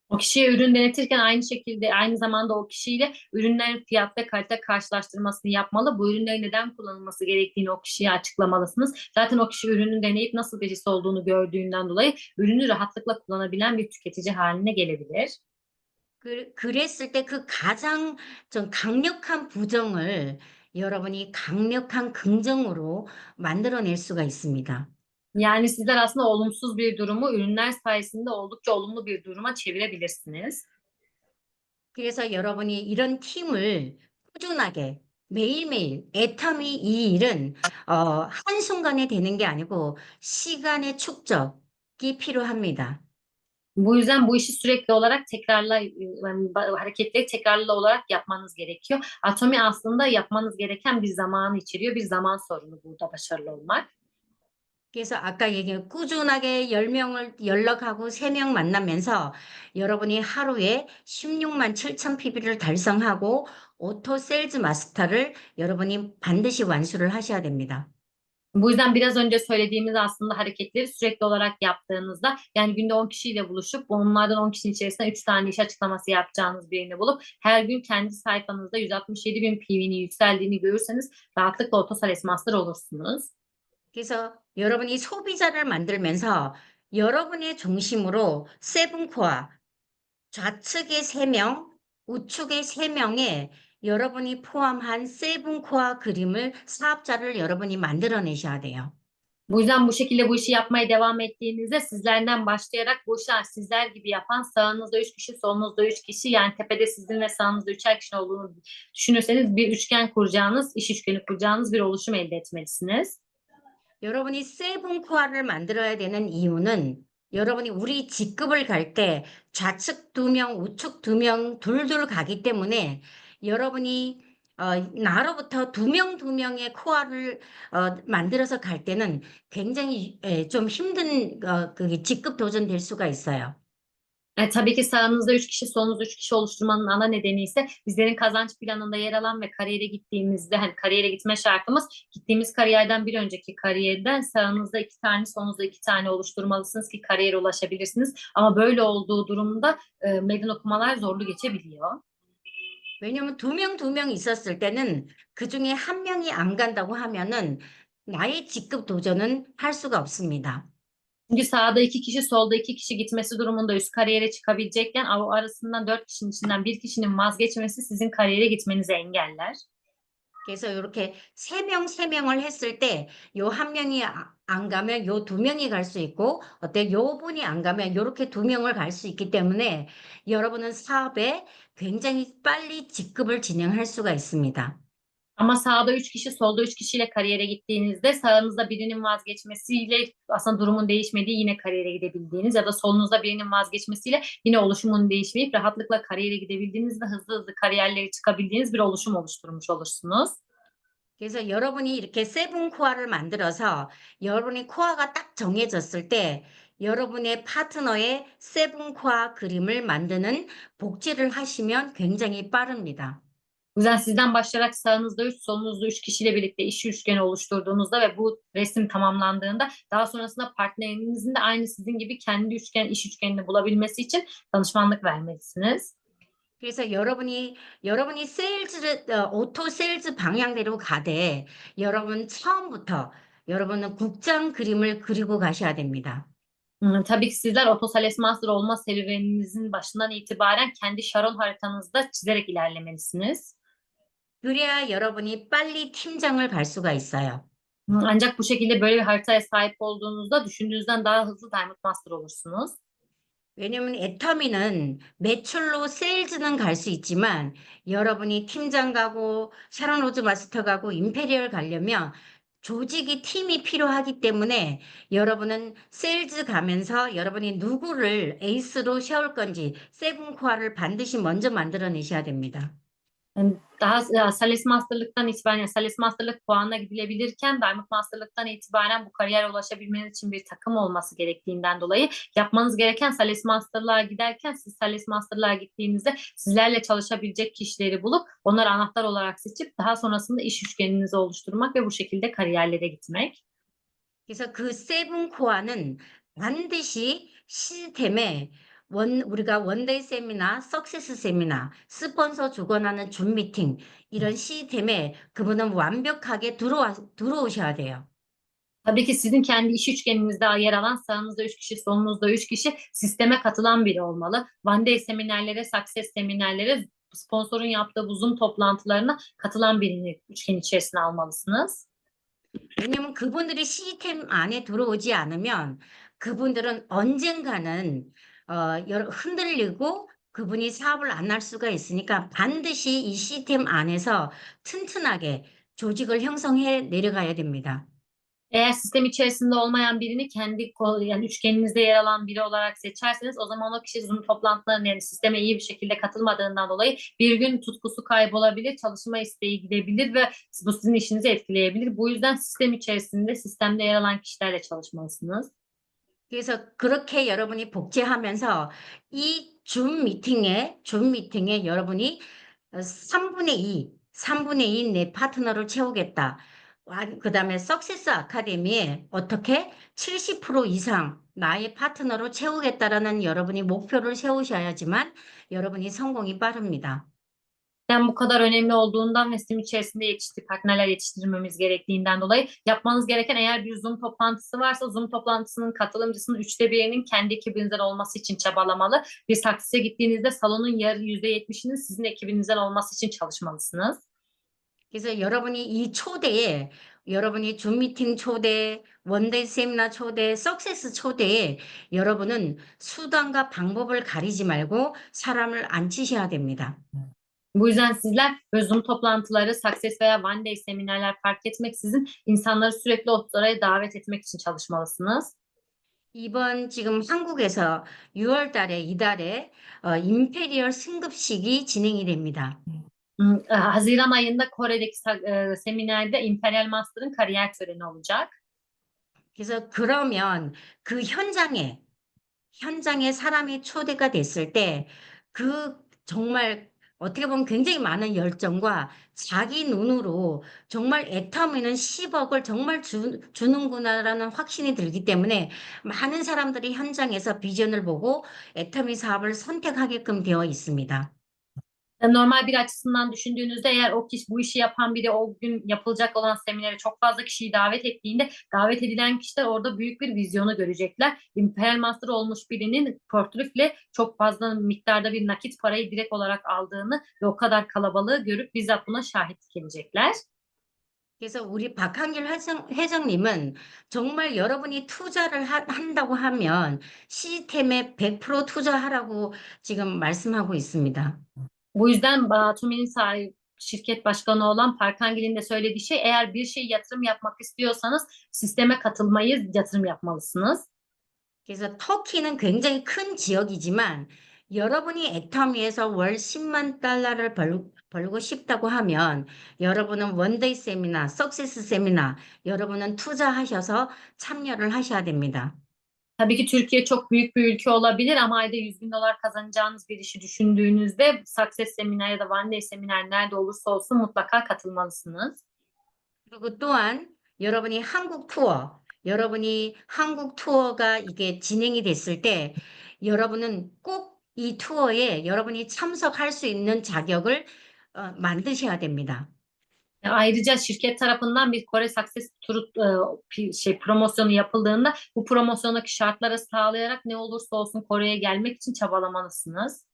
O kişiye ürün denetirken aynı şekilde aynı zamanda o kişiyle ürünlerin fiyat ve kalite karşılaştırmasını yapmalı. Bu ürünlerin neden kullanılması gerektiğini o kişiye açıklamalısınız. Zaten o kişi ürünü deneyip nasıl birisi olduğunu gördüğünden dolayı ürünü rahatlıkla kullanabilen bir tüketici haline gelebilir. 그랬을 때 그 가장 좀 강력한 부정을 여러분이 강력한 긍정으로 만들어낼 수가 있습니다. Yani sizler aslında olumsuz bir durumu ürünler sayesinde oldukça olumlu bir duruma çevirebilirsiniz. 그래서 여러분이 이런 팀을 꾸준하게 매일매일 애터미 이 일은 한순간에 되는 게 아니고 시간의 축적이 필요합니다. Bu yüzden bu işi sürekli olarak yani hareketleri tekrarlı olarak yapmanız gerekiyor. Atomi aslında yapmanız gereken bir zamanı içeriyor. Bir zaman sorunu burada başarılı olmak. 그래서 아까 얘기한 꾸준하게 10명을 연락하고 3명 만나면서 여러분이 하루에 16만 7천 PB를 달성하고 오토 세일즈 마스터를 여러분이 반드시 완수를 하셔야 됩니다. Bu yüzden biraz önce söylediğimiz aslında hareketleri sürekli olarak yaptığınızda yani günde 10 kişiyle buluşup onlardan 10 kişinin içerisinde 3 tane iş açıklaması yapacağınız birini bulup her gün kendi sayfanızda 167 bin PV'nin yükseldiğini görürseniz rahatlıkla Otosales Master olursunuz. 그래서 여러분이 소비자를 만들면서 여러분의 중심으로 세븐코어, 좌측에 3명, 우측에 3명의 여러분이 포함한 세븐코어 그림을 사업자를 여러분이 만들어내셔야 돼요. Bu yüzden bu şekilde bu işi yapmaya devam ettiğinizde sizlerden başlayarak bu işi sizler gibi yapan sağınızda 3 kişi, solunuzda 3 kişi yani tepede sizin ve sağınızda 3'er kişi olduğunu düşünürseniz bir üçgen kuracağınız, iş üçgeni kuracağınız bir oluşum elde etmelisiniz. 여러분이 세븐코어를 만들어야 되는 이유는 여러분이 우리 직급을 갈 때 좌측 2명, 우측 2명 둘둘 가기 때문에 여러분이 나로부터 2명 의 코어를 만들어서 갈 때는 굉장히 좀 힘든 그 직급 도전 될 수가 있어요. Tabii ki sağınızda 3 kişi, solunuzda 3 kişi oluşturmanın ana nedeni ise bizlerin kazanç planında yer alan ve kariyere gittiğimizde hani kariyere gitme şartımız gittiğimiz kariyerden bir önceki kariyerden sağınızda 2 tane, solunuzda 2 tane oluşturmalısınız ki kariyere ulaşabilirsiniz. Ama böyle olduğu durumda meydan okumalar zorlu geçebiliyor. 왜냐하면 2명 있었을 때는 그중에 한 명이 안 간다고 하면은 나의 직급 도전은 할 수가 없습니다. Çünkü sağda 2 kişi, solda 2 kişi gitmesi durumunda üst kariyere çıkabilecekken o arasından 4 kişinin içinden bir kişinin vazgeçmesi sizin kariyere gitmenizi engeller. 그래서 요렇게 3명 했을 때 요 한 명이 안 가면 요 2명이 갈 수 있고 요 분이 안 가면 요렇게 2명을 갈 수 있기 때문에 여러분은 사업에 굉장히 빨리 직급을 진행할 수가 있습니다. Ama sağda 3 kişi, solda 3 kişiyle kariyere gittiğinizde sağınızda birinin vazgeçmesiyle aslında durumun değişmediği yine kariyere gidebildiğiniz ya da solunuzda birinin vazgeçmesiyle yine oluşumun değişmeyip rahatlıkla kariyere gidebildiğiniz ve hızlı hızlı kariyerleri çıkabildiğiniz bir oluşum oluşturmuş olursunuz. 그래서 여러분이 이렇게 세븐 코어를 만들어서 여러분의 코어가 딱 정해졌을 때 여러분의 파트너의 세븐 코어 그림을 만드는 복지를 하시면 굉장히 빠릅니다. O yüzden sizden başlayarak sağınızda 3, solunuzda 3 kişiyle birlikte iş üçgeni oluşturduğunuzda ve bu resim tamamlandığında daha sonrasında partnerinizin de aynı sizin gibi kendi iş üçgenini bulabilmesi için danışmanlık vermelisiniz. 그래서 여러분이 세일즈를 오토 세일즈 방향대로 가되 여러분 처음부터 여러분은 국장 그림을 그리고 가셔야 됩니다. Tabii ki sizler Otosales Master olma serüveninizin başından itibaren kendi Sharon haritanızda çizerek ilerlemelisiniz. 그래야 여러분이 빨리 팀장을 갈 수가 있어요. Ancak bu şekilde böyle bir haritaya sahip olduğunuzda düşündüğünüzden daha hızlı Diamond Master olursunuz. 왜냐면 애터미는 매출로 세일즈는 갈 수 있지만 여러분이 팀장 가고 샤론 로즈 마스터 가고 임페리얼 가려면 조직이 팀이 필요하기 때문에 여러분은 세일즈 가면서 여러분이 누구를 에이스로 세울 건지 세븐 코어를 반드시 먼저 만들어내셔야 됩니다. Daha Sales Master'lıktan itibaren yani Sales Master'lık puanına gidilebilirken Diamond Master'lıktan itibaren bu kariyere ulaşabilmeniz için bir takım olması gerektiğinden dolayı yapmanız gereken Sales Master'lığa giderken siz Sales Master'lığa gittiğinizde sizlerle çalışabilecek kişileri bulup onları anahtar olarak seçip daha sonrasında iş üçgeninizi oluşturmak ve bu şekilde kariyerlere gitmek. 그래서 그 세븐 코어는 반드시 시스템에 우리가 원데이 세미나, 석세스 세미나, 스폰서 주관하는 줌 미팅 이런 시스템에 그분은 완벽하게 들어오셔야 돼요. Tabii ki sizin kendi iş üçgeninizde yer alan sağınızda 3 kişi, solunuzda 3 kişi sisteme katılan biri olmalı. One Day seminerlere, Success seminerlere, sponsorun yaptığı bu Zoom toplantılarına katılan birini üçgen içerisine almalısınız. 왜냐면 그분들이 시스템 안에 들어오지 않으면 그분들은 언젠가는 흔들리고 그분이 사업을 안 할 수가 있으니까 반드시 이 시스템 안에서 튼튼하게 조직을 형성해 내려가야 됩니다. Eğer sistem içerisinde olmayan birini yani üçgeninizde yer alan biri olarak seçerseniz o zaman o kişi Zoom toplantılarına yani sisteme iyi bir şekilde katılmadığından dolayı bir gün tutkusu kaybolabilir, çalışma isteği gidebilir ve bu sizin işinizi etkileyebilir. Bu yüzden sistem içerisinde, sistemde yer alan kişilerle çalışmalısınız. 그래서 그렇게 여러분이 복제하면서 이 줌 미팅에 여러분이 3분의 2, 3분의 2 내 파트너를 채우겠다. 그다음에 석세스 아카데미에 어떻게 70% 이상 나의 파트너로 채우겠다라는 여러분이 목표를 세우셔야지만 여러분이 성공이 빠릅니다. Yani bu kadar önemli olduğundan ve sistem içerisinde partnerler yetiştirmemiz gerektiğinden dolayı yapmanız gereken eğer bir Zoom toplantısı varsa Zoom toplantısının katılımcısının 1/3'inin kendi ekibinizden olması için çabalamalı. Bir taksise gittiğinizde salonun %70'inin sizin ekibinizden olması için çalışmalısınız. 그래서 여러분이 줌 미팅 초대, 원데이 세미나 초대, 석세스 초대에 여러분은 수단과 방법을 가리지 말고 사람을 앉히셔야 됩니다. Bu yüzden sizler böyle Zoom toplantıları, Success veya One Day seminerler fark etmeksizin insanları sürekli oraya davet etmek için çalışmalısınız. 이번 지금 한국에서 6월 달에 이달에 임페리얼 승급식이 진행이 됩니다. Haziran ayında Kore'deki seminerde Imperial Master'ın kariyer töreni olacak. 그래서 그러면 그 현장에 사람이 초대가 됐을 때 그 정말 어떻게 보면 굉장히 많은 열정과 자기 눈으로 정말 애터미는 10억을 정말 주는구나라는 확신이 들기 때문에 많은 사람들이 현장에서 비전을 보고 애터미 사업을 선택하게끔 되어 있습니다. Normal bir açısından düşündüğünüzde eğer o kişi bu işi yapan biri o gün yapılacak olan seminere çok fazla kişiyi davet ettiğinde davet edilen kişiler orada büyük bir vizyonu görecekler. Imperial Master olmuş birinin portföyle çok fazla miktarda bir nakit parayı direkt olarak aldığını ve o kadar kalabalığı görüp bizzat buna şahitlik edecekler. 그래서 우리 박한길 회장님은 정말 여러분이 투자를 한다고 하면 시스템에 100% 투자하라고 지금 말씀하고 있습니다. Bu yüzden Atomi'nin sahibi şirket başkanı olan Parkangil'in de söylediği şey eğer bir şey yatırım yapmak istiyorsanız sisteme katılmayı yatırım yapmalısınız. 그래서 터키는 굉장히 큰 지역이지만 여러분이 애터미에서 월 10만 달러를 벌고 싶다고 하면 여러분은 원데이 세미나, 석세스 세미나 여러분은 투자하셔서 참여를 하셔야 됩니다. Tabii ki Türkiye çok büyük bir ülke olabilir ama ayda 100 bin dolar kazanacağınız bir işi düşündüğünüzde Success seminer ya da One Day seminer nerede olursa olsun mutlaka katılmalısınız. 그리고 또한 여러분이 한국 투어가 이게 진행이 됐을 때 여러분은 꼭 이 투어에 여러분이 참석할 수 있는 자격을 만드셔야 됩니다. Ayrıca şirket tarafından bir Kore Success turu promosyonu yapıldığında bu promosyondaki şartları sağlayarak ne olursa olsun Kore'ye gelmek için çabalamalısınız.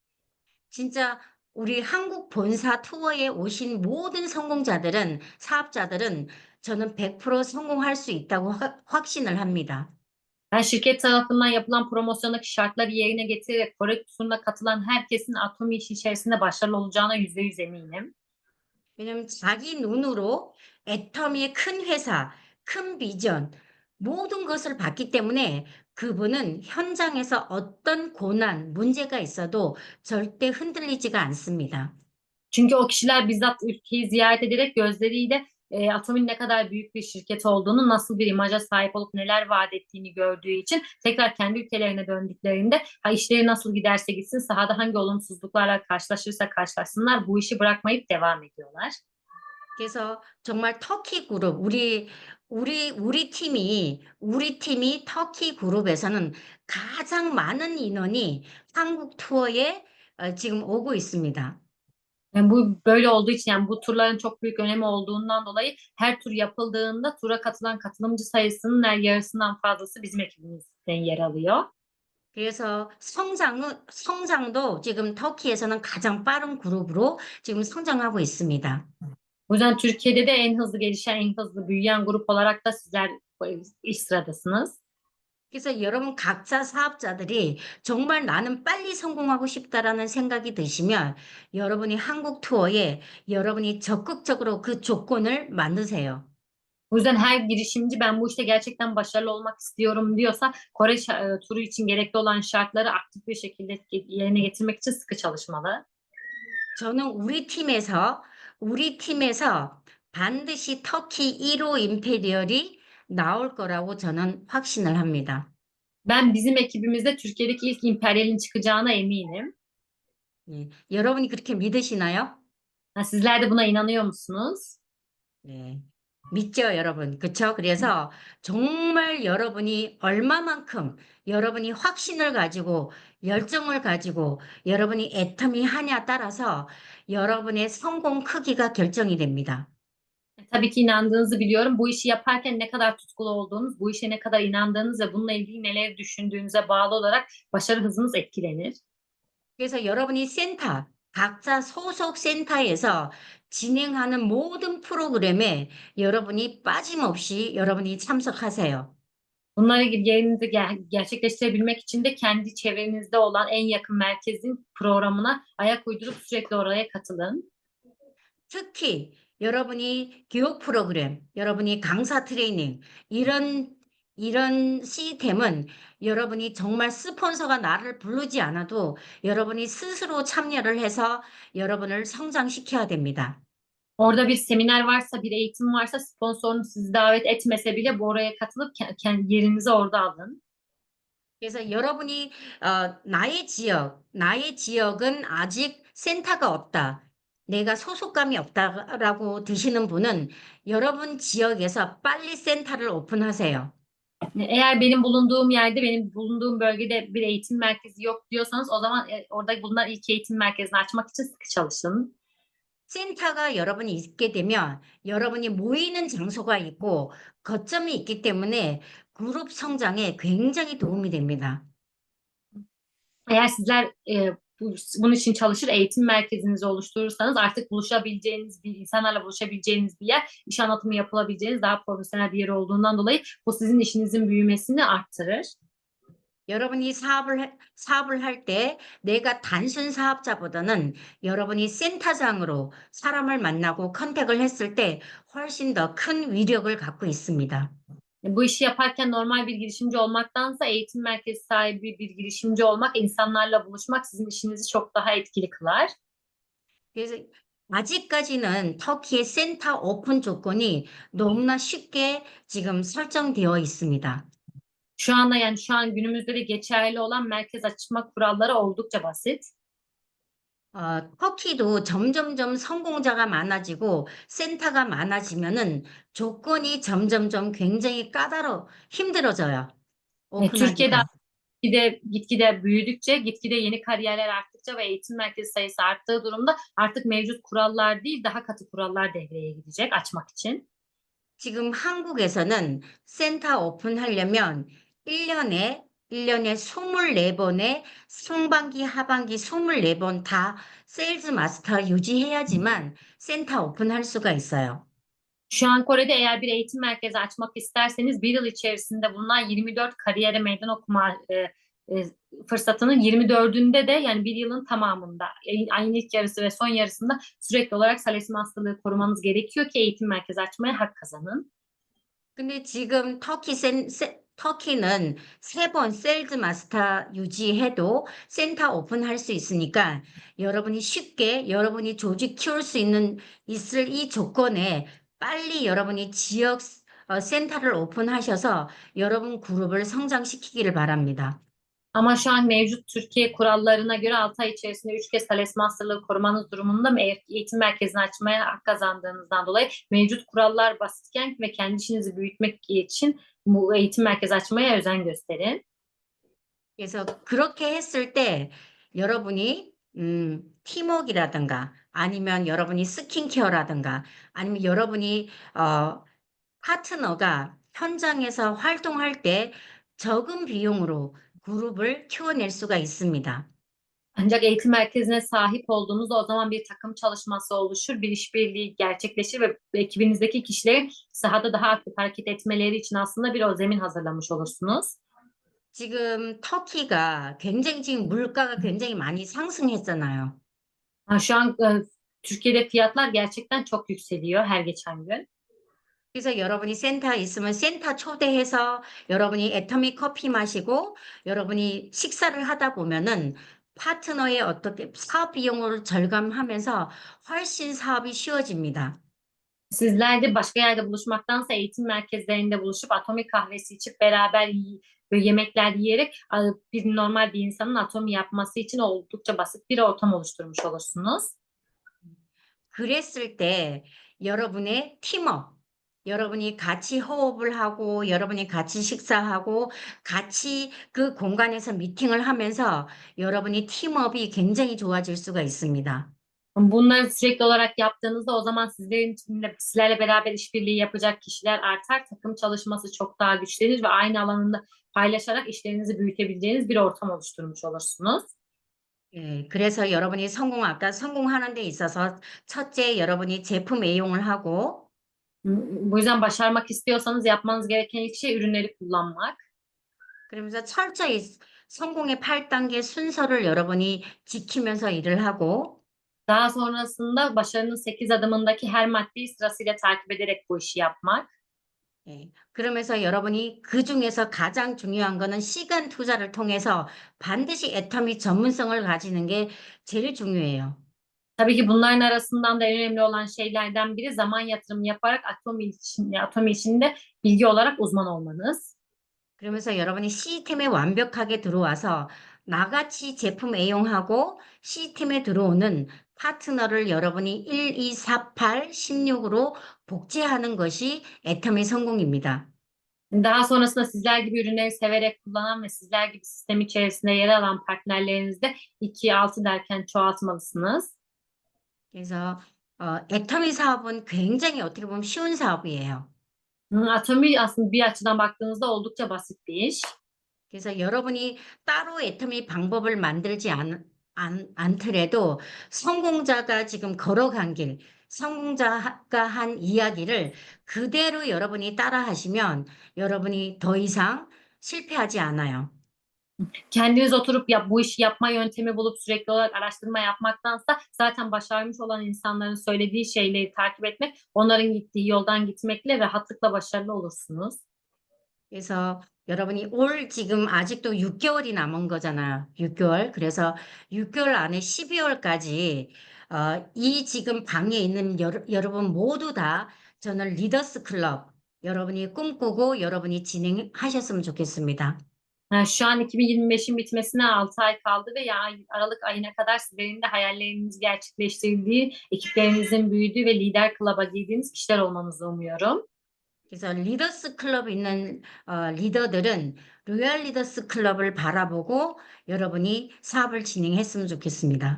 진짜 우리 한국 본사 투어에 오신 모든 사업자들은 저는 100% 성공할 수 있다고 확신을 합니다. Ben şirket tarafından yapılan promosyondaki şartları yerine getirerek Kore turuna katılan herkesin Atomi işi içerisinde başarılı olacağına %100 eminim. 왜냐면 자기 눈으로 애터미의 큰 회사, 큰 비전, 모든 것을 봤기 때문에 그분은 현장에서 어떤 고난, 문제가 있어도 절대 흔들리지가 않습니다. Çünkü o kişiler bizzat ülkeyi ziyaret ederek gözleriyle Atom'un ne kadar büyük bir şirket olduğunu, nasıl bir imaja sahip olup neler vaat ettiğini gördüğü için tekrar kendi ülkelerine döndüklerinde işleri nasıl giderse gitsin, sahada hangi olumsuzluklarla karşılaşırsa karşılaşsınlar bu işi bırakmayıp devam ediyorlar. 그래서 정말 터키 그룹, 우리 팀이 터키 그룹에서는 가장 많은 인원이 한국 투어에 지금 ogu 있습니다. Yani bu böyle olduğu için yani bu turların çok büyük önemi olduğundan dolayı her tur yapıldığında tura katılan katılımcı sayısının yarısından fazlası bizim ekibimizden yer alıyor. 그래서 성장도 지금 터키에서는 가장 빠른 그룹으로 지금 성장하고 있습니다. O yüzden Türkiye'de de en hızlı gelişen, en hızlı büyüyen grup olarak da sizler ilk sıradasınız. 그래서 여러분 각자 사업자들이 정말 나는 빨리 성공하고 싶다라는 생각이 드시면 여러분이 한국 투어에 여러분이 적극적으로 그 조건을 만드세요. O yüzden her girişimci ben bu işte gerçekten başarılı olmak istiyorum diyorsa Kore turu için gerekli olan şartları aktif bir şekilde yerine getirmek için sıkı çalışmalı. 저는 우리 팀에서 반드시 터키 1호 임페리얼이 나올 거라고 저는 확신을 합니다. Ben bizim ekibimizde Türkiye'deki ilk İmperyal'in çıkacağına eminim. 예, 여러분이 그렇게 믿으시나요? Ha, sizler de buna inanıyor musunuz? 네. 믿죠, 여러분. 그쵸? 그래서 정말 여러분이 확신을 가지고, 열정을 가지고, 여러분이 애터미 하냐 따라서 여러분의 성공 크기가 결정이 됩니다. Tabii ki inandığınızı biliyorum. Bu işi yaparken ne kadar tutkulu olduğunuz, bu işe ne kadar inandığınız ve bununla ilgili neler düşündüğünüze bağlı olarak başarı hızınız etkilenir. 그래서 각자 소속 센터에서 진행하는 모든 프로그램에 여러분이 참석하세요. Bunları yerinize gerçekleştirebilmek için de kendi çevrenizde olan en yakın merkezin programına ayak uydurup sürekli oraya katılın. 특히 여러분이 교육 프로그램, 여러분이 강사 트레이닝, 이런 시스템은 여러분이 정말 스폰서가 나를 부르지 않아도 여러분이 스스로 참여를 해서 여러분을 성장시켜야 됩니다. Orada bir seminer varsa, bir eğitim varsa sponsorunuz sizi davet etmese bile bu oraya katılıp kendi yerinizi orada alın. 그래서 여러분이 나의 지역은 아직 센터가 없다. 내가 소속감이 없다라고 드시는 분은 여러분 지역에서 빨리 센터를 오픈하세요. Eğer benim bulunduğum yerde, benim bulunduğum bölgede bir eğitim merkezi yok diyorsanız o zaman orada bulunan ilk eğitim merkezini açmak için sıkı çalışın. 센터가 여러분이 있게 되면 여러분이 모이는 장소가 있고 거점이 있기 때문에 그룹 성장에 굉장히 도움이 됩니다. Eğer sizler bunun için çalışır eğitim merkezinizi oluşturursanız artık buluşabileceğiniz insanlarla buluşabileceğiniz bir yer, iş anlatımı yapılabileceğiniz daha profesyonel bir yer olduğundan dolayı bu sizin işinizin büyümesini arttırır. 여러분이 사업을 할 때 내가 단순 사업자보다는 여러분이 센터장으로 사람을 만나고 컨택을 했을 때 훨씬 더 큰 위력을 갖고 있습니다. Bu işi yaparken normal bir girişimci olmaktansa eğitim merkezi sahibi bir girişimci olmak, insanlarla buluşmak sizin işinizi çok daha etkili kılar. 그래서 아직까지는 터키의 센터 오픈 조건이 너무나 쉽게 지금 설정되어 있습니다. Şu an günümüzde de geçerli olan merkez açma kuralları oldukça basit. 터키도 점점점 성공자가 많아지고 센터가 많아지면은 조건이 점점점 굉장히 힘들어져요. Türkiye'de 오픈하기가. gitgide büyüdükçe, gitgide yeni kariyerler arttıkça ve eğitim merkezi sayısı arttığı durumda artık mevcut kurallar değil, daha katı kurallar devreye girecek açmak için. 지금 한국에서는 센터 오픈하려면 1년에 24번의 상반기, 하반기 24번 다 세일즈 마스터 유지해야지만 센터 오픈할 수가 있어요. Şu an Kore'de eğer bir eğitim merkezi açmak isterseniz bir yıl içerisinde bulunan 24 kariyere meydan okuma fırsatının 24'ünde de yani bir yılın tamamında ayın ilk yarısı ve son yarısında sürekli olarak salesi hastalığı korumanız gerekiyor ki eğitim merkezi açmaya hak kazanın. 근데 지금 터키는 3번 세일즈 마스터 유지해도 센터 오픈할 수 있으니까 여러분이 조직 키울 수 있을 이 조건에 빨리 여러분이 지역 센터를 오픈하셔서 여러분 그룹을 성장시키기를 바랍니다. Ama şu an mevcut Türkiye kurallarına göre 6 ay içerisinde 3 kez ALES Master'lığı korumanız durumunda eğitim merkezini açmaya hak kazandığınızdan dolayı mevcut kurallar basitken ve kendi işinizi büyütmek için bu eğitim merkezi açmaya özen gösterin. 그래서 그렇게 했을 때 여러분이 팀워크라든가 아니면 여러분이 스킨케어라든가 아니면 여러분이 파트너가 현장에서 활동할 때 적은 비용으로 그룹을 키워낼 수가 있습니다. Ancak eğitim merkezine sahip olduğunuzda o zaman bir takım çalışması oluşur, bir işbirliği gerçekleşir ve ekibinizdeki kişilerin sahada daha aktif hareket etmeleri için aslında bir o zemin hazırlamış olursunuz. 지금 터키가 굉장히 지금 물가가 굉장히 많이 상승했잖아요. Şu an Türkiye'de fiyatlar gerçekten çok yükseliyor her geçen gün. 그래서 여러분이 센터에 있으면 센터 초대해서 여러분이 애터미 커피 마시고 여러분이 식사를 하다 보면은 파트너의 어떻게 사업 비용을 절감하면서 훨씬 사업이 쉬워집니다. Sizler de başka yerde buluşmaktansa eğitim merkezlerinde buluşup atomik kahvesi içip beraber böyle yemekler yiyerek bir normal bir insanın atomi yapması için oldukça basit bir ortam oluşturmuş olursunuz. 그랬을 때 여러분의 팀워크, 여러분이 같이 호흡을 하고 여러분이 같이 식사하고 같이 그 공간에서 미팅을 하면서 여러분이 팀워크가 굉장히 좋아질 수가 있습니다. Bunları sürekli olarak yaptığınızda o zaman sizlerle beraber işbirliği yapacak kişiler artar, takım çalışması çok daha güçlenir ve aynı alanında paylaşarak işlerinizi büyütebileceğiniz bir ortam oluşturmuş olursunuz. 예, 그래서 여러분이 아까 성공하는 데 있어서 첫째 여러분이 제품 애용을 하고 Bu yüzden başarmak istiyorsanız yapmanız gereken ilk şey ürünleri kullanmak. 그러면서 철저히 성공의 8단계 순서를 여러분이 지키면서 일을 하고 Daha sonrasında başarının 8 adımındaki her maddeyi sırasıyla takip ederek bu işi yapmak. 예, 그러면서 여러분이 그중에서 가장 중요한 거는 시간 투자를 통해서 반드시 애터미 전문성을 가지는 게 제일 중요해요. Tabii ki bunların arasından da en önemli olan şeylerden biri zaman yatırımı yaparak atom işinde bilgi olarak uzman olmanız. 그러면서 여러분이 시스템에 완벽하게 들어와서 나같이 제품 애용하고 시스템에 들어오는 파트너를 여러분이 1, 2, 4, 8, 16으로 복제하는 것이 애터미 성공입니다. Daha sonrasında sizler gibi ürünleri severek kullanan ve sizler gibi sistem içerisinde yer alan partnerlerinizi de 2'ye 6 derken çoğaltmalısınız. 그래서 애터미 사업은 굉장히 어떻게 보면 쉬운 사업이에요. Atomi aslında bir açıdan baktığınızda oldukça basit bir iş. 그래서 여러분이 따로 애터미 방법을 만들지 않더라도 성공자가 지금 걸어간 길, 성공자가 한 이야기를 그대로 여러분이 따라 하시면 여러분이 더 이상 실패하지 않아요. Kendiniz oturup bu işi yapma yöntemi bulup sürekli olarak araştırma yapmaktansa zaten başarmış olan insanların söylediği şeyleri takip etmek, onların gittiği yoldan gitmekle rahatlıkla başarılı olursunuz. 그래서 여러분이 올 지금 아직도 6개월이 남은 거잖아요. 6개월. 그래서 6개월 안에 12월까지 이 지금 방에 있는 여러분 modu da 저는 리더스 클럽 여러분이 꿈꾸고 여러분이 진행하셨으면 좋겠습니다. Yani şu an 2025'in bitmesine 6 ay kaldı ve Aralık ayına kadar sizlerin de hayallerinizi gerçekleştirdiği, ekiplerinizin büyüdüğü ve lider klaba girdiğiniz kişiler olmanızı umuyorum. 그래서 리더스 클럽 있는 리더들은 로얄 리더스 클럽을 바라보고 여러분이 사업을 진행했으면 좋겠습니다.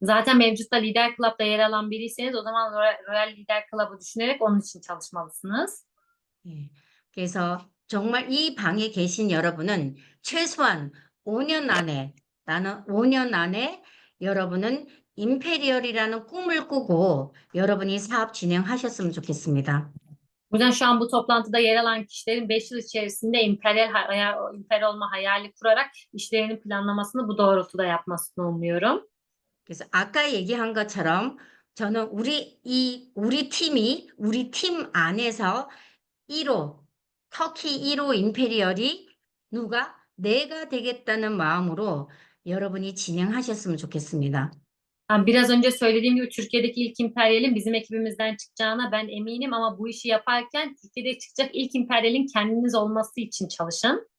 Zaten mevcutta lider klapta yer alan biriyseniz o zaman Royal Lider Club'ı düşünerek onun için çalışmalısınız. 예. 그래서 정말 이 방에 계신 여러분은 최소한 5년 안에, 나는 5년 안에 여러분은 임페리얼이라는 꿈을 꾸고 여러분이 사업 진행하셨으면 좋겠습니다. O yüzden şu an bu toplantıda yer alan kişilerin 5 yıl içerisinde imper olma hayali kurarak işlerinin planlamasını bu doğrultuda yapmasını umuyorum. 그래서 아까 얘기한 것처럼 저는 우리 팀 안에서 1호, 터키 1호 임페리얼이 내가 되겠다는 마음으로 여러분이 진행하셨으면 좋겠습니다. Biraz önce söylediğim gibi Türkiye'deki ilk imperyalin bizim ekibimizden çıkacağına ben eminim ama bu işi yaparken Türkiye'de çıkacak ilk imperyalin kendiniz olması için çalışın.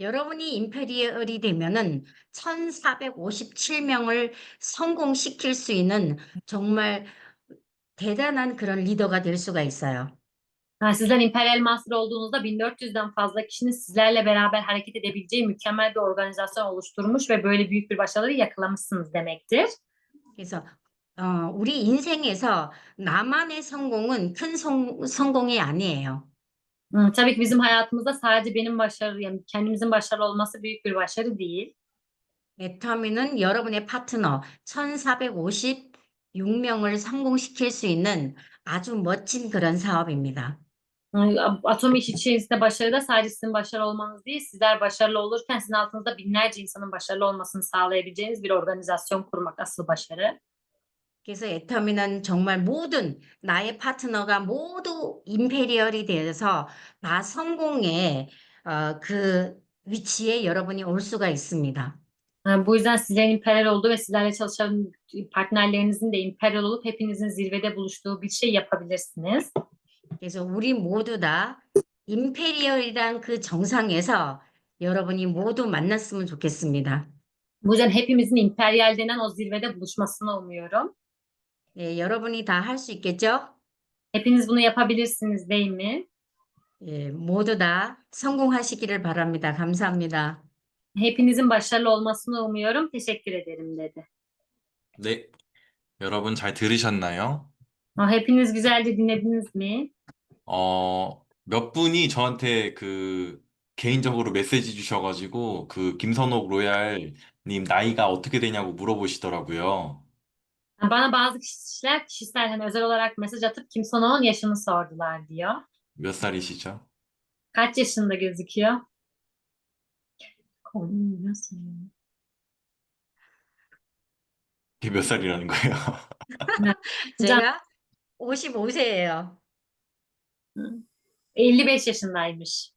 여러분이 임페리얼이 되면은 1457명을 성공시킬 수 있는 정말 대단한 그런 리더가 될 수가 있어요. Yani sizler Imperial Master olduğunuzda 1400'den fazla kişinin sizlerle beraber hareket edebileceği mükemmel bir organizasyon oluşturmuş ve böyle büyük bir başarıyı yakalamışsınız demektir. 그래서 우리 인생에서 나만의 성공은 큰 성공이 아니에요. Tabii ki bizim hayatımızda sadece benim başarı, yani kendimizin başarılı olması büyük bir başarı değil. 애터미는 여러분의 파트너 1456명을 성공시킬 수 있는 아주 멋진 그런 사업입니다. Atom iş içerisinde başarı da sadece sizin başarılı olmanız değil, sizler başarılı olurken sizin altınızda binlerce insanın başarılı olmasını sağlayabileceğiniz bir organizasyon kurmak asıl başarı. 그래서 애터미는 정말 모든 나의 파트너가 모두 임페리얼이 되어서 다 성공의 그 위치에 여러분이 올 수가 있습니다. Bu yüzden sizlerin imperial olduğu ve sizlerle çalışan partnerlerinizin de imperial olup hepinizin zirvede buluştuğu bir şey yapabilirsiniz. 그래서 우리 모두 다 임페리얼이란 그 정상에서 여러분이 모두 만났으면 좋겠습니다. Bu yüzden hepimizin imperial denen o zirvede buluşmasını umuyorum. 예, 여러분이 다 할 수 있겠죠? Hepiniz bunu yapabilirsiniz değil mi? 예, 모두 다 성공하시기를 바랍니다. 감사합니다. Hepinizin başarılı olmasını umuyorum. Teşekkür ederim dedi. 네, 여러분 잘 들으셨나요? Hepiniz güzelce dinlediniz mi? 몇 분이 저한테 개인적으로 메시지 주셔가지고 김선옥 로얄님 나이가 어떻게 되냐고 물어보시더라고요. Bana bazı kişiler kişisel hani özel olarak mesaj atıp Kim Son-ho'nun yaşını sordular diyor. 몇 살이시죠? Kaç yaşında gözüküyor? 이게 몇 살이라는 거예요? Hocam 제가 55세예요. 55 yaşındaymış.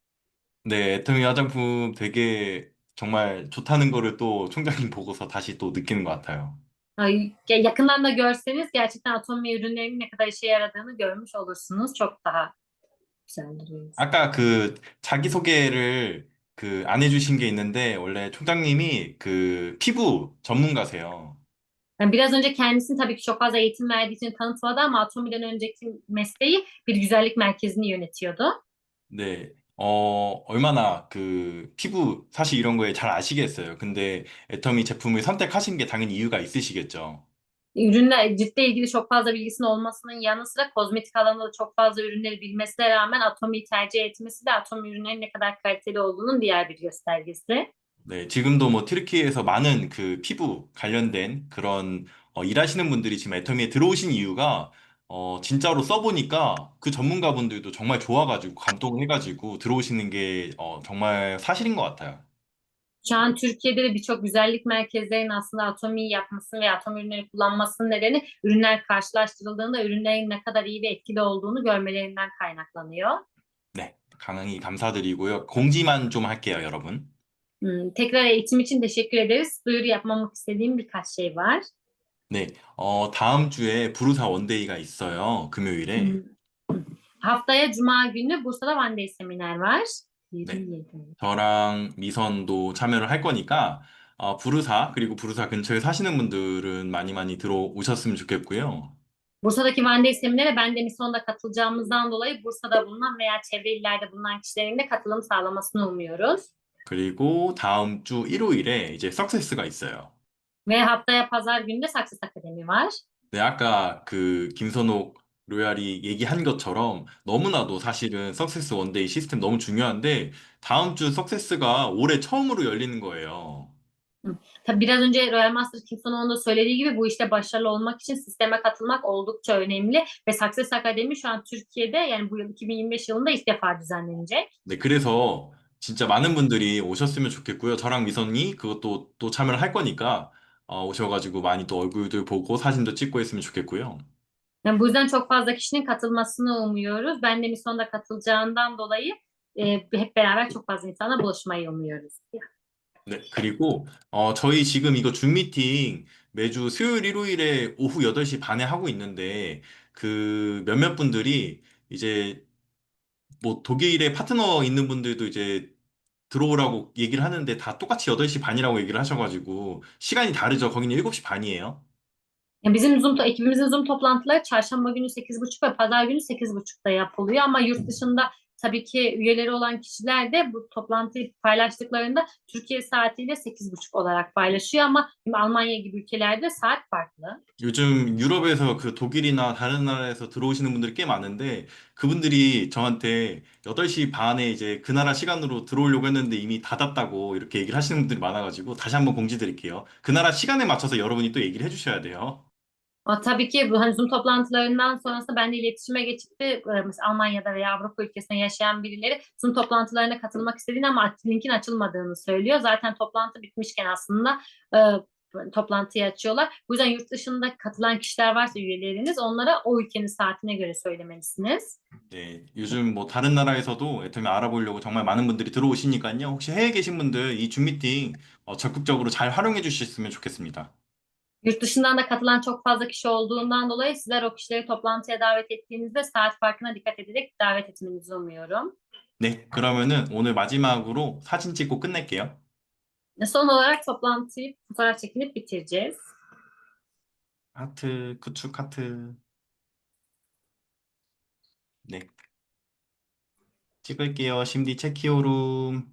네, 애터미 화장품 되게 정말 좋다는 거를 또 총장님 보고서 다시 또 느끼는 것 같아요. Yakından da görseniz gerçekten Atomi ürünlerinin ne kadar işe yaradığını görmüş olursunuz. Çok daha güzel duruyor. 아까 자기소개를 안 해주신 게 있는데 원래 총장님이 피부 전문가세요. Yani biraz önce kendisini tabii ki çok fazla eğitim verdiği için tanıtmadı ama Atomi'den önceki mesleği bir güzellik merkezini yönetiyordu. 네, 얼마나 피부 사실 이런 거에 잘 아시겠어요. 근데 애터미 제품을 선택하신 게 당연히 이유가 있으시겠죠. Ürünler ciltle ilgili çok fazla bilgisinin olmasının yanı sıra kozmetik alanında da çok fazla ürünleri bilmesine rağmen Atomi'yi tercih etmesi de Atomi ürünlerin ne kadar kaliteli olduğunun diğer bir göstergesi. 네, 지금도 뭐 튀르키예에서 많은 피부 관련된 그런 일하시는 분들이 지금 애터미에 들어오신 이유가 진짜로 써보니까 그 전문가분들도 정말 좋아가지고 감동해가지고 들어오시는 게 정말 사실인 것 같아요. Şu an Türkiye'de de birçok güzellik merkezlerinin aslında Atomi'yi yapmasının ve Atomi ürünleri kullanmasının nedeni ürünler karşılaştırıldığında ürünlerin ne kadar iyi ve etkili olduğunu görmelerinden kaynaklanıyor. 네, 강하게 감사드리고요. 공지만 좀 할게요, 여러분. Tekrar eğitim için teşekkür ederiz. Duyuru yapmamak istediğim birkaç şey var. 네, 다음 주에 부르사 원데이가 있어요. 금요일에. Haftaya Cuma günü Bursa'da One Day seminer var. 네, 저랑 미선도 참여를 할 거니까 부르사 그리고 부르사 근처에 사시는 분들은 많이 많이 들어오셨으면 좋겠고요. Bursa'daki One Day seminere ben de Mison'da katılacağımızdan dolayı Bursa'da bulunan veya çevre illerde bulunan kişilerin de katılım sağlamasını umuyoruz. 그리고 다음 주 일요일에 이제 석세스가 있어요. Ve haftaya pazar günü de Success Akademi var. 네, 아까 김선옥 로얄이 얘기한 것처럼 너무나도 사실은 석세스 원데이 시스템 너무 중요한데 다음 주 석세스가 올해 처음으로 열리는 거예요. Tabii biraz önce Royal Master Kingston'un da söylediği gibi bu işte başarılı olmak için sisteme katılmak oldukça önemli ve Success Akademi şu an Türkiye'de yani bu yıl 2025 yılında ilk defa düzenlenecek. 네, 그래서 진짜 많은 분들이 오셨으면 좋겠고요. 저랑 미선이 그것도 또 참여를 할 거니까 오셔가지고 많이 또 얼굴들 보고 사진도 찍고 했으면 좋겠고요. Yani bu yüzden çok fazla kişinin katılmasını umuyoruz. Ben de Mison'da katılacağından dolayı hep beraber çok fazla insana buluşmayı umuyoruz. 네, 그리고 저희 지금 이거 줌 미팅 매주 수요일, 일요일에 오후 8시 반에 하고 있는데 몇몇 분들이 이제 뭐 독일에 파트너 있는 분들도 이제 들어오라고 얘기를 하는데 다 똑같이 8시 반이라고 얘기를 하셔가지고 시간이 다르죠. 거기는 7시 반이에요. Yani ekibimizin Zoom toplantıları çarşamba günü 8.30 ve pazar günü 8.30'da yapılıyor ama yurt dışında tabii ki üyeleri olan kişiler de bu toplantıyı paylaştıklarında Türkiye saatiyle 8.30 olarak paylaşıyor ama şimdi Almanya gibi ülkelerde saat farklı. 요즘 유럽에서 그 독일이나 다른 나라에서 들어오시는 분들이 꽤 많은데 그분들이 저한테 8시 반에 이제 그 나라 시간으로 들어오려고 했는데 이미 닫았다고 이렇게 얘기를 하시는 분들이 많아가지고 다시 한번 공지 드릴게요. 그 나라 시간에 맞춰서 여러분이 또 얘기를 해주셔야 돼요. Tabii ki bu hani Zoom toplantılarından sonrasında ben de iletişime geçip de mesela Almanya'da veya Avrupa ülkesinde yaşayan birileri Zoom toplantılarına katılmak istediğini ama linkin açılmadığını söylüyor. Zaten toplantı bitmişken aslında toplantıyı açıyorlar. Bu yüzden yurt dışında katılan kişiler varsa üyeleriniz onlara o ülkenin saatine göre söylemelisiniz. 네, 요즘 뭐 다른 나라에서도 애터미 알아보려고 정말 많은 분들이 들어오시니까요. 혹시 해외에 계신 분들 이 줌 미팅 적극적으로 잘 활용해 주셨으면 좋겠습니다. Yurt dışından da katılan çok fazla kişi olduğundan dolayı sizler o kişileri toplantıya davet ettiğinizde saat farkına dikkat ederek davet etmenizi umuyorum. 네, 그러면은 오늘 마지막으로 사진 찍고 끝낼게요. Son olarak toplantıyı fotoğraf çekinip bitireceğiz. 하트, 구축 하트. 네, 찍을게요. 심디 체키오룸.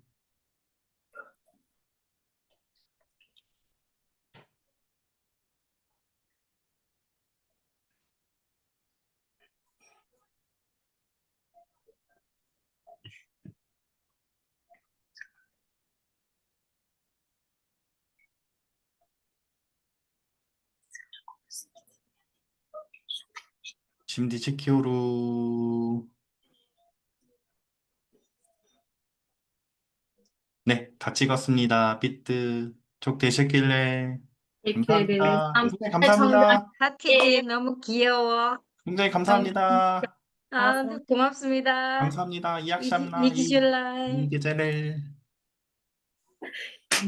심디 체키오룸. 네, 다 찍었습니다. 삐뜨. çok teşekkürler. Teşekkür ederiz. 감사합니다. Tam 굉장히 청자 감사합니다. 하트지 너무 귀여워. 굉장히 감사합니다. 아, 고맙습니다. 감사합니다. 이기, 이악샴나, 니키슐라이. 이게제를.